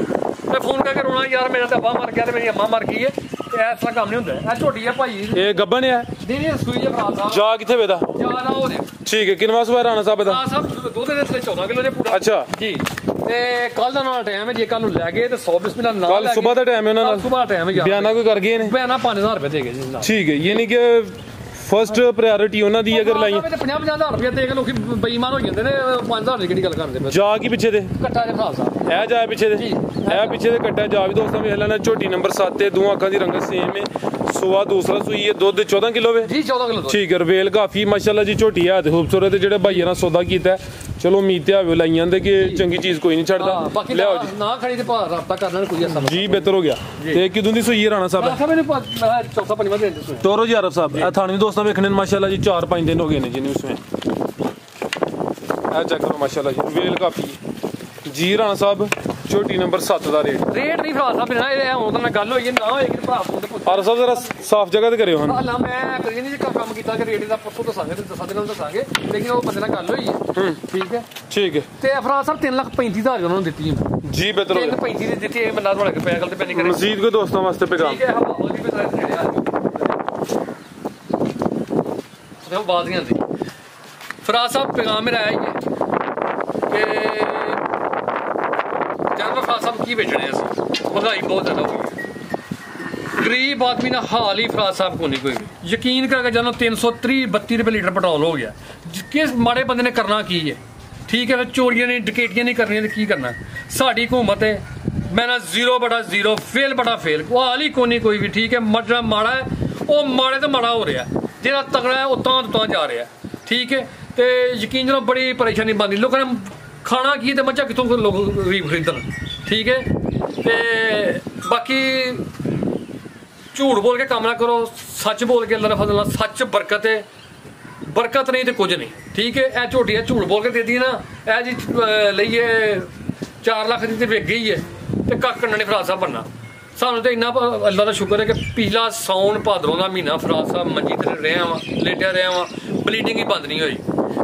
ਮੈਂ ਫੋਨ ਕਰਕੇ ਰੋਣਾ ਯਾਰ ਮੇਰਾ ਤਾਂ ਬਾਹ ਮਰ ਗਿਆ ਤੇ ਮੇਰੀ ਅੰਮਾ ਮਰ ਗਈ ਹੈ ਤੇ ਇਸ ਤਰ੍ਹਾਂ ਕੰਮ ਨਹੀਂ ਹੁੰਦਾ ਇਹ ਝੋਟੀ ਹੈ ਭਾਈ ਇਹ ਗੱਬਨ ਹੈ ਦੀਦੀ ਸੂਈ ਹੈ ਭਰਾ ਸਾਹਿਬ ਜਾ ਕਿੱਥੇ ਵੇਦਾ ਜਿਆਦਾ ਹੋ ਰਿਹਾ ਠੀਕ ਹੈ ਕਿੰਨਵਾ ਸਵਾਰ ਰਾਣਾ ਸਾਹਿਬ ਦਾ ਭਰਾ ਸਾਹਿਬ ਦੁੱਧ ਦੇ ਥੱਲੇ 14 ਕਿਲੋ ਦੇ ਪੂਰਾ ਅੱਛਾ ਜੀ ਤੇ ਕੱਲ ਦਾ ਨਾਲ ਟਾਈਮ ਹੈ ਜੇ ਕੱਲ ਨੂੰ ਲੈ ਗਏ ਤੇ 100 ਬਿਸਮਿਲ੍ਲਾ ਨਾਲ ਕੱਲ ਸਵੇਰ ਦਾ ਟਾਈਮ ਹੈ ਉਹਨਾਂ ਨਾਲ ਸਵੇਰ ਟਾਈਮ ਹੈ ਬਿਆਨਾ ਕੋਈ ਕਰ ਗਏ ਨੇ ਬਿਆਨਾ 5000 ਰੁਪਏ ਦੇ ਗਏ ਜੀ ਠੀਕ ਹੈ ਯਾਨੀ ਕਿ ਫਸਟ ਪ੍ਰਾਇੋਰਟੀ ਉਹਨਾਂ ਦੀ ਅਗਰ ਲਾਈ 50,000 ਰੁਪਏ ਦੇ ਕੇ ਲੋਕੀ ਬੇਈਮਾਨ ਹੋ ਜਾਂਦੇ ਨੇ 5000 ਦੀ ਕਿਹੜੀ ਗੱਲ ਕਰਦੇ ਪਏ ਜਾ ਕੀ ਪਿੱਛੇ ਦੇ ਕੱਟਾ ਦੇ ਭਰਾ ਸਾਹਿਬ ਇਹ ਜਾ ਪਿੱਛੇ ਦੇ ਇਹ ਪਿੱਛੇ ਦੇ ਕੱਟਾ ਜਾ ਵੀ ਦੋਸਤਾਂ ਵੇਖ ਲੈਣਾ ਝੋਟੀ ਨੰਬਰ 7 ਤੇ ਦੋ ਅੱਖਾਂ ਦੀ ਰੰਗਤ ਸੇਮ ਹੈ ਸੁਆ ਦੂਸਰਾ ਸੂਈ ਹੈ ਦੁੱਧ 14 ਕਿਲੋ ਵੇ ਜੀ 14 ਕਿਲੋ ਠੀਕ ਹੈ ਰਵੇਲ ਕਾਫੀ ਮਾਸ਼ਾਅੱਲਾ ਜੀ ਝੋਟੀ ਹੈ ਤੇ ਖੂਬਸੂਰਤ ਜਿਹੜੇ ਭਾਈਆਂ ਨਾਲ ਸੌਦਾ ਕੀਤਾ ਚਲੋ ਉਮੀਦ ਤੇ ਆਵੇ ਲਾਈਆਂ ਦੇ ਕਿ ਚੰਗੀ ਚੀਜ਼ ਕੋਈ ਨਹੀਂ ਛੱਡਦਾ ਬਾਕੀ ਲਿਆਓ ਜੀ ਨਾ ਖੜੀ ਤੇ ਭਾਅ ਰਾਬਤਾ ਕਰ ਲੈਣ ਕੋਈ ਅਸਰ ਜੀ ਬਿਹਤਰ ਹੋ ਗਿਆ ਤੇ ਕਿਦੋਂ ਦੀ ਸੂਈ ਹੈ ਰਾਣਾ ਸਾਹਿਬ ਸਾਹਿਬ ਮੈਨੂੰ ਚੌਥਾ ਪੰਜਵਾਂ ਦਿਨ ਦੱਸੋ ਤੋਰੋ ਜੀ ਆਰਫ ਸਾਹਿਬ ਇਹ ਥਾਣੇ ਦੋਸਤਾਂ ਵੇਖਣੇ ਨੇ ਮਾਸ਼ਾਅੱਲਾ ਜੀ 4-5 ਦਿਨ ਹੋ ਗਏ ਨੇ ਜਿਹਨੇ ਉਸਵੇਂ ਇਹ ਚੈੱਕ ਕਰੋ ਮਾਸ਼ਾਅੱਲਾ ਜੀ ਰਵੇਲ ਕਾਫੀ ਜੀ ਰਾਣਾ ਸਾਹਿਬ ਝੋਟੀ ਨੰਬਰ 7 ਦਾ ਰੇਟ ਨਹੀਂ ਭਰਾ ਸਾਹਿਬ ਨਾ ਇਹ ਹੁਣ ਤਾਂ ਗੱਲ ਹੋਈ ਨਾ ਹੋਏਗੀ ਭਰਾ ਫੋਨ ਤੇ ਪੁੱਛ ਆਰਫ ਸਾਹਿਬ ਜ਼ਰਾ ਸਾਫ਼ ਜਗ੍ਹਾ ਤੇ ਕਰਿਓ ਹਨ ਅੱਲਾ ਮੈਂ ਕਰੀ ਨਹੀਂ ਕੰਮ ਕੀਤਾ ਕਿ ਰੇਟ ਦਾ ਪੱਖੋਂ ਦੱਸਾਂਗੇ ਤੇ ਦੱਸਾਂਗੇ ਨਾਲ ਦੱਸਾਂਗੇ ਲੇਕਿਨ ਉਹ ਬੰਦੇ ਨਾਲ ਗੱਲ ਹੋਈ ਹੈ ਠੀਕ ਹੈ ਤੇ ਫਰਾ ਸਾਹਿਬ 3,35,000 ਉਹਨਾਂ ਨੂੰ ਦਿੱਤੀ ਹੈ ਜੀ ਬਿਹਤਰ ਹੋ ਗਿਆ 3,35 ਦੀ ਦਿੱਤੀ ਇਹ ਬੰਦਾ ਤੁਹਾਡੇ ਪੈਸੇ ਤੇ ਪੈਣੀ ਕਰੇ ਮਜ਼ੀਦ ਕੋ ਦੋਸਤਾਂ ਵਾਸਤੇ ਪੈਗਾਮ ਠੀਕ ਹੈ ਹਵਾ ਦੀ ਵੀ ਦੇਖੋ ਬਾਜ਼ੀਆਂ ਦੀ ਫਰਾ ਸਾਹਿਬ ਪੈਗਾਮ ਮੇਰਾ ਆਇਆ ਹੈ ਕਿ ਜਾਨਵਰ ਫਰਾ ਸਾਹਿਬ ਕੀ ਵੇਚਣੇ ਅਸੀਂ ਮਹਿੰਗਾਈ ਬਹੁਤ ਜ਼ਿਆਦਾ ਹੋ ਗਈ ਗਰੀਬ ਆਦਮੀ ਦਾ ਹਾਲ ਹੀ ਫਰਾਜ਼ ਸਾਹਿਬ ਕੋ ਨਹੀਂ ਕੋਈ ਯਕੀਨ ਕਰਕੇ ਜਾਨੋ 330-32 ਰੁਪਏ ਲੀਟਰ ਪੈਟਰੋਲ ਹੋ ਗਿਆ ਕਿਸ ਮਾੜੇ ਬੰਦੇ ਨੇ ਕਰਨਾ ਕੀ ਹੈ ਠੀਕ ਹੈ ਚੋਰੀਆਂ ਨਹੀਂ ਡਕੈਤੀਆਂ ਨਹੀਂ ਕਰਨੀਆਂ ਤੇ ਕੀ ਕਰਨਾ ਸਾਡੀ ਹਕੂਮਤ ਹੈ ਮੈਂ ਨਾ 0/0 ਫੇਲ ਬੜਾ ਫੇਲ ਉਹ ਹਾਲ ਹੀ ਕੋਈ ਵੀ ਠੀਕ ਹੈ ਜਿਹੜਾ ਮਾੜਾ ਹੈ ਉਹ ਮਾੜੇ ਤੋਂ ਮਾੜਾ ਹੋ ਰਿਹਾ ਜਿਹੜਾ ਤਗੜਾ ਹੈ ਉਹ ਤਾਂ ਜਾ ਰਿਹਾ ਠੀਕ ਹੈ ਤੇ ਯਕੀਨ ਜਨੋ ਬੜੀ ਪਰੇਸ਼ਾਨੀ ਬਣਦੀ ਲੋਕਾਂ ਨੇ ਖਾਣਾ ਕੀ ਤੇ ਮੱਝਾਂ ਕਿੱਥੋਂ ਲੋਕ ਗਰੀਬ ਖਰੀਦਣ ਠੀਕ ਹੈ ਤੇ ਬਾਕੀ ਝੂਠ ਬੋਲ ਕੇ ਕੰਮ ਨਾ ਕਰੋ ਸੱਚ ਬੋਲ ਕੇ ਅੱਲਾਹ ਦੇ ਫਜ਼ਲ ਨਾਲ ਸੱਚ ਬਰਕਤ ਹੈ ਬਰਕਤ ਨਹੀਂ ਤੇ ਕੁਝ ਨਹੀਂ ਠੀਕ ਹੈ ਇਹ ਝੋਟੀ ਹੈ ਝੂਠ ਬੋਲ ਕੇ ਦੇ ਦੀ ਨਾ ਇਹ ਜੀ ਲਈਏ 4 ਲੱਖ ਦੀ ਤੇ ਵਿਕ ਗਈ ਹੈ ਤੇ ਕੱਖ ਕੰਨਾਂ ਨੇ ਫਰਾਜ਼ ਸਾਹਿਬ ਬਣਨਾ ਸਾਨੂੰ ਤੇ ਇੰਨਾ ਅੱਲਾਹ ਦਾ ਸ਼ੁਕਰ ਹੈ ਕਿ ਪਿਛਲਾ ਸਾਉਣ ਭਾਦਰੋਂ ਦਾ ਮਹੀਨਾ ਫਰਾਜ਼ ਸਾਹਿਬ ਮੰਜੀ ਤੇ ਰਿਹਾ ਵਾਂ ਲੇਟਿਆ ਰਿਹਾ ਵਾਂ ਬਲੀਡਿੰਗ ਹੀ ਬੰਦ ਨਹੀਂ ਹੋਈ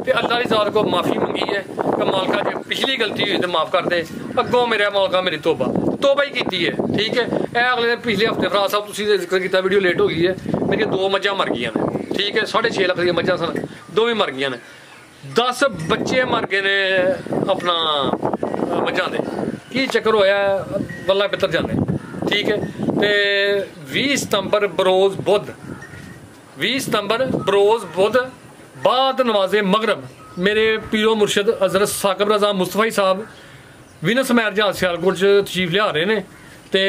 ਤੇ ਅੱਲਾਹ ਦੀ ਜ਼ਾਤ ਕੋ ਮਾਫੀ ਮੰਗੀ ਹੈ ਕਿ ਮਾਲਕਾ ਜੇ ਪਿਛਲੀ ਗਲਤੀ ਹੋਈ ਤੇ ਮਾਫ ਕਰ ਦੇ ਅੱਗੋਂ ਮੇਰੇ ਮਾਲਕਾ ਮੇਰੀ ਤੋਬਾ ਹੀ ਕੀਤੀ ਹੈ ਠੀਕ ਹੈ ਇਹ ਅਗਲੇ ਪਿਛਲੇ ਹਫਤੇ ਫਰਾਜ਼ ਸਾਹਿਬ ਤੁਸੀਂ ਜ਼ਿਕਰ ਕੀਤਾ ਵੀਡੀਓ ਲੇਟ ਹੋ ਗਈ ਹੈ ਮੇਰੀਆਂ 2 ਮੱਝਾਂ ਮਰ ਗਈਆਂ ਨੇ ਠੀਕ ਹੈ 6.5 ਲੱਖ ਦੀਆਂ ਮੱਝਾਂ ਸਨ ਦੋਵੇਂ ਮਰ ਗਈਆਂ ਨੇ 10 ਬੱਚੇ ਮਰ ਗਏ ਨੇ ਆਪਣਾ ਮੱਝਾਂ ਦੇ ਕੀ ਚੱਕਰ ਹੋਇਆ ਵੱਲਾ ਪਿੱਤਰ ਜਾਂਦੇ ਠੀਕ ਹੈ ਤੇ 20 ਸਤੰਬਰ ਬਰੋਜ਼ ਬੁੱਧ ਬਾਅਦ ਨਵਾਜ਼ੇ ਮਗਰਬ ਮੇਰੇ ਪੀਰੋ ਮੁਰਸ਼ਦ ਹਜ਼ਰਤ ਸਾਕਿਬ ਰਜ਼ਾ ਮੁਸਤਫਾ ਸਾਹਿਬ ਵਿਨਸ ਮੈਰਜ ਸਿਆਲਕੋਟ 'ਚ ਤਸ਼ਰੀਫ ਲਿਆ ਰਹੇ ਨੇ ਤੇ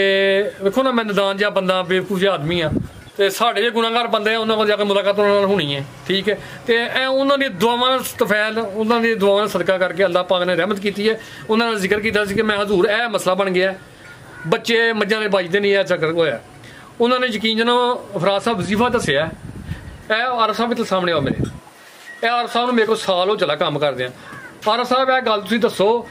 ਵੇਖੋ ਨਾ, ਮੈਂ ਨਦਾਨ ਜਿਹਾ ਬੰਦਾ, ਬੇਵਕੂਫ ਜਿਹਾ ਆਦਮੀ ਆ, ਤੇ ਸਾਡੇ ਜੇ ਗੁਨਾਹਗਾਰ ਬੰਦੇ ਆ ਉਹਨਾਂ ਕੋਲ ਜਾ ਕੇ ਮੁਲਾਕਾਤ ਉਹਨਾਂ ਨਾਲ ਹੋਣੀ ਹੈ, ਠੀਕ ਹੈ। ਤੇ ਇਹ ਉਹਨਾਂ ਦੀ ਦੁਆਵਾਂ ਨਾਲ ਤਫੈਲ, ਉਹਨਾਂ ਦੀ ਦੁਆਵਾਂ ਨਾਲ ਸਦਕਾ ਕਰਕੇ ਅੱਲਾਹ ਪਾਕ ਨੇ ਰਹਿਮਤ ਕੀਤੀ ਹੈ। ਉਹਨਾਂ ਨਾਲ ਜ਼ਿਕਰ ਕੀਤਾ ਸੀ ਕਿ ਮੈਂ ਹਜ਼ੂਰ ਇਹ ਮਸਲਾ ਬਣ ਗਿਆ, ਬੱਚੇ ਮੱਝਾਂ ਦੇ ਵੱਜਦੇ ਨਹੀਂ, ਇਹ ਚੱਕਰ ਹੋਇਆ। ਉਹਨਾਂ ਨੇ ਯਕੀਨ ਜਨੋ ਅਫਰਾਦ ਸਾਹਿਬ ਵਜ਼ੀਫਾ ਦੱਸਿਆ, ਇਹ ਆਰਫ ਸਾਹਿਬ ਵੀ ਸਾਹਮਣੇ ਆਓ ਮੇਰੇ, ਇਹ ਆਰਫ ਸਾਹਿਬ ਨੂੰ ਮੇਰੇ ਕੋਲ ਸਾਲ ਹੋ ਚਲਾ ਕੰਮ ਕਰਦੇ ਆ। ਆਰਫ ਸਾਹਿਬ ਇਹ ਗੱਲ ਤੁਸੀਂ ਦੱਸੋ,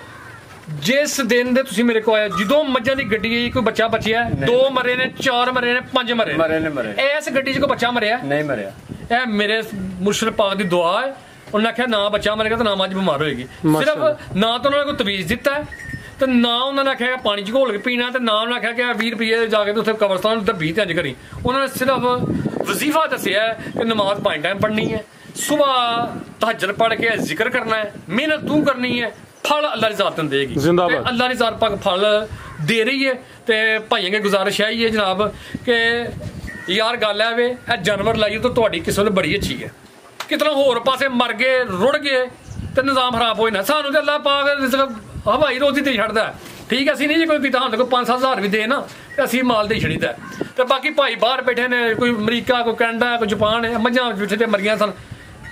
ਜਿਸ ਦਿਨ ਦੇ ਤੁਸੀਂ ਮੇਰੇ ਕੋਲ ਆਏ, ਜਦੋਂ ਮੱਝਾਂ ਦੀ ਗੱਡੀ ਆਈ, ਕੋਈ ਬੱਚਾ ਬਚਿਆ? 2 ਮਰੇ ਨੇ, 4 ਮਰੇ ਨੇ, 5 ਮਰੇ ਨੇ। ਇਸ ਗੱਡੀ 'ਚ ਕੋਈ ਬੱਚਾ ਮਰਿਆ? ਨਹੀਂ ਮਰਿਆ। ਇਹ ਮੇਰੇ ਮੁਰਸ਼ਿਦ ਪਾਕ ਦੀ ਦੁਆ ਹੈ। ਉਹਨੇ ਆਖਿਆ ਨਾ ਬੱਚਾ ਮਰੇਗਾ ਤੇ ਨਾ ਮੱਝ ਬਿਮਾਰ ਹੋਏਗੀ। ਸਿਰਫ ਨਾ ਤਾਂ ਉਹਨਾਂ ਨੇ ਕੋਈ ਤਵੀਜ਼ ਦਿੱਤਾ ਤੇ ਨਾ ਉਹਨਾਂ ਨੇ ਆਖਿਆ ਪਾਣੀ 'ਚ ਘੋਲ ਕੇ ਪੀਣਾ, ਤੇ ਨਾ ਉਹਨਾਂ ਨੇ ਆਖਿਆ ਕਿ 20 ਰੁਪਏ ਜਾ ਕੇ ਉੱਥੇ ਕਬਰਸਤਾਨ ਦੱਬੀ ਤੇ ਇੰਜ ਕਰੀ। ਉਹਨਾਂ ਨੇ ਸਿਰਫ ਵਜ਼ੀਫਾ ਦੱਸਿਆ ਕਿ ਨਮਾਜ਼ 5 ਟਾਈਮ ਪੜ੍ਹਨੀ ਹੈ, ਸੁਬਾਹ ਤਹज्जुद पढ़ के जिक्र करना है, मेहनत तू करनी है, फल अल्लाह की ज़ात देगी, अल्लाह की ज़ात पाक फल दे रही है। तो भाइयों की गुजारिश है ये जनाब कि यार गल है वे जानवर लाइए तो तुहाडी किस्मत बड़ी अच्छी है, कितना होर पासे मर गए रुड़ गए तो निज़ाम खराब हो जाना। सानू तो अल्लाह पाक हवाई रोजी दे छड्डदा, ठीक है। असीं नहीं कोई किता कोई 5-7 हज़ार भी दे ना, असीं माल दे छड़ीदा। तो बाकी भाई बाहर बैठे ने, कोई अमरीका, कोई कैनेडा, कोई जापान है, मझां पिछे ते मरियां सन।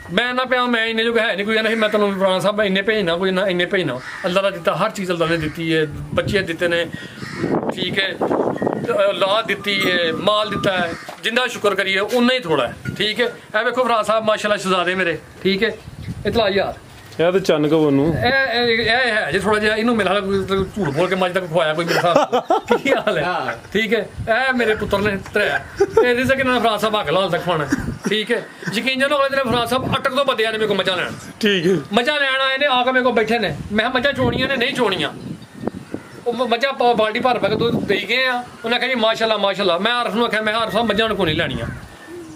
मैं ना पिया, मैं इन्ने जो है नहीं, कोई नहीं मैं तेन फलाना साहब इन्ने भेजना, कोई ना इन्ने भेजना। अल्लाह का दिता हर चीज़ अल्लाह ने दी है, बच्चे दिते ने, ठीक है, औलाद दी है, माल दिता है, जिंदा शुक्र करिए उन्ना ही थोड़ा है, ठीक है। ए वेखो फराज साहब माशाल्लाह शहजादे मेरे, ठीक है। इतला यार ਇਹ ਤਾਂ ਚੰਨ ਕਵਨੂੰ ਇਹ ਹੈ ਜੇ ਥੋੜਾ ਜਿਹਾ ਇਹਨੂੰ ਮਿਲਾ ਝੂਠ ਬੋਲ ਕੇ ਮੱਝ ਤੱਕ ਖਵਾਇਆ ਕੋਈ ਮੇਰੇ ਸਾਹ ਕੀ ਹਾਲ ਹੈ, ਠੀਕ ਹੈ। ਇਹ ਮੇਰੇ ਪੁੱਤਰ ਨੇ ਤਰਿਆ ਇਹ ਰਿਜ਼ਕ ਇਹਨਾਂ ਫਰਾਜ਼ ਸਾਹਿਬ ਹੱਕ ਲਾਲ ਤੱਕ ਖਾਣਾ, ਠੀਕ ਹੈ। ਯਕੀਨ ਜਨੋ ਅਗਲੇ ਦਿਨ ਫਰਾਜ਼ ਸਾਹਿਬ ਅਟਕ ਤੋਂ ਬੰਦੇ ਆਏ ਨੇ ਮੇਰੇ ਕੋਲ ਮੱਝਾਂ ਲੈਣ, ਠੀਕ ਹੈ। ਮੱਝਾਂ ਲੈਣ ਆਏ ਨੇ, ਆ ਕੇ ਮੇਰੇ ਕੋਲ ਬੈਠੇ ਨੇ। ਮੈਂ ਮੱਝਾਂ ਚੋਣੀਆਂ ਨੇ, ਨਹੀਂ ਚੋਣੀਆਂ। ਉਹ ਮੱਝਾਂ ਬਾਲਟੀ ਭਰ ਪਾ ਕੇ ਦੁੱਧ ਦੇਈ ਗਏ ਆ। ਉਹਨੇ ਕਿਹਾ ਜੀ ਮਾਸ਼ਾਅੱਲਾ ਮਾਸ਼ਾਅੱਲਾ। ਮੈਂ ਆਰਫ ਨੂੰ ਆਖਿਆ, ਮੈਂ ਆਰਫ ਸਾਹਿਬ ਮੱਝਾਂ ਨੂੰ ਕੋਈ ਨਹੀਂ ਲੈਣੀਆਂ।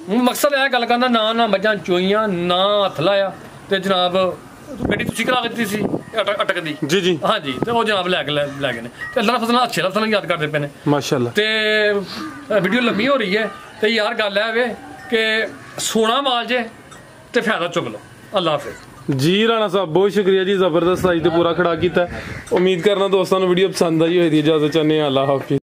ਮਕਸਦ ਇਹ ਗੱਲ ਕਰਨਾ, ਨਾ ਮੱਝਾਂ ਚੋਈਆਂ, ਨਾ ਹੱਥ ਲਾਇਆ। ਤੇ ਜਨਾਬ ਗੱਡੀ ਤੁਸੀਂ ਕਰਾ ਕੇ ਦਿੱਤੀ ਸੀ ਅਟਕ ਦੀ, ਜੀ ਜੀ ਹਾਂਜੀ, ਤੇ ਉਹ ਜਨਾਬ ਲੈ ਗਏ ਨੇ। ਤੇ ਅੱਲਾਹ ਦਾ ਫਜ਼ਲ ਨਾਲ ਅੱਛੇ ਲਫ਼ਜ਼ਾਂ ਨਾਲ ਯਾਦ ਕਰਦੇ ਪਏ ਨੇ ਮਾਸ਼ਾਅੱਲਾ। ਤੇ ਵੀਡੀਓ ਲੰਮੀ ਹੋ ਰਹੀ ਹੈ ਤੇ ਯਾਰ ਗੱਲ ਹੈ ਵੇ ਕਿ ਸੋਨਾ ਮਾਲ ਜੇ ਤੇ ਫਾਇਦਾ ਚੁੱਕ ਲਓ। ਅੱਲਾਹ ਹਾਫਿਜ਼ ਜੀ। ਰਾਣਾ ਸਾਹਿਬ ਬਹੁਤ ਸ਼ੁਕਰੀਆ ਜੀ, ਜ਼ਬਰਦਸਤ ਅੱਜ ਤੇ ਪੂਰਾ ਖੜਾ ਕੀਤਾ। ਉਮੀਦ ਕਰਨਾ ਦੋਸਤਾਂ ਨੂੰ ਵੀਡੀਓ ਪਸੰਦ ਆਈ ਹੋਏਗੀ। ਇਜਾਜ਼ਤ ਚਾਹੁੰਦੇ ਹਾਂ, ਅੱਲਾਹ ਹਾਫਿਜ਼।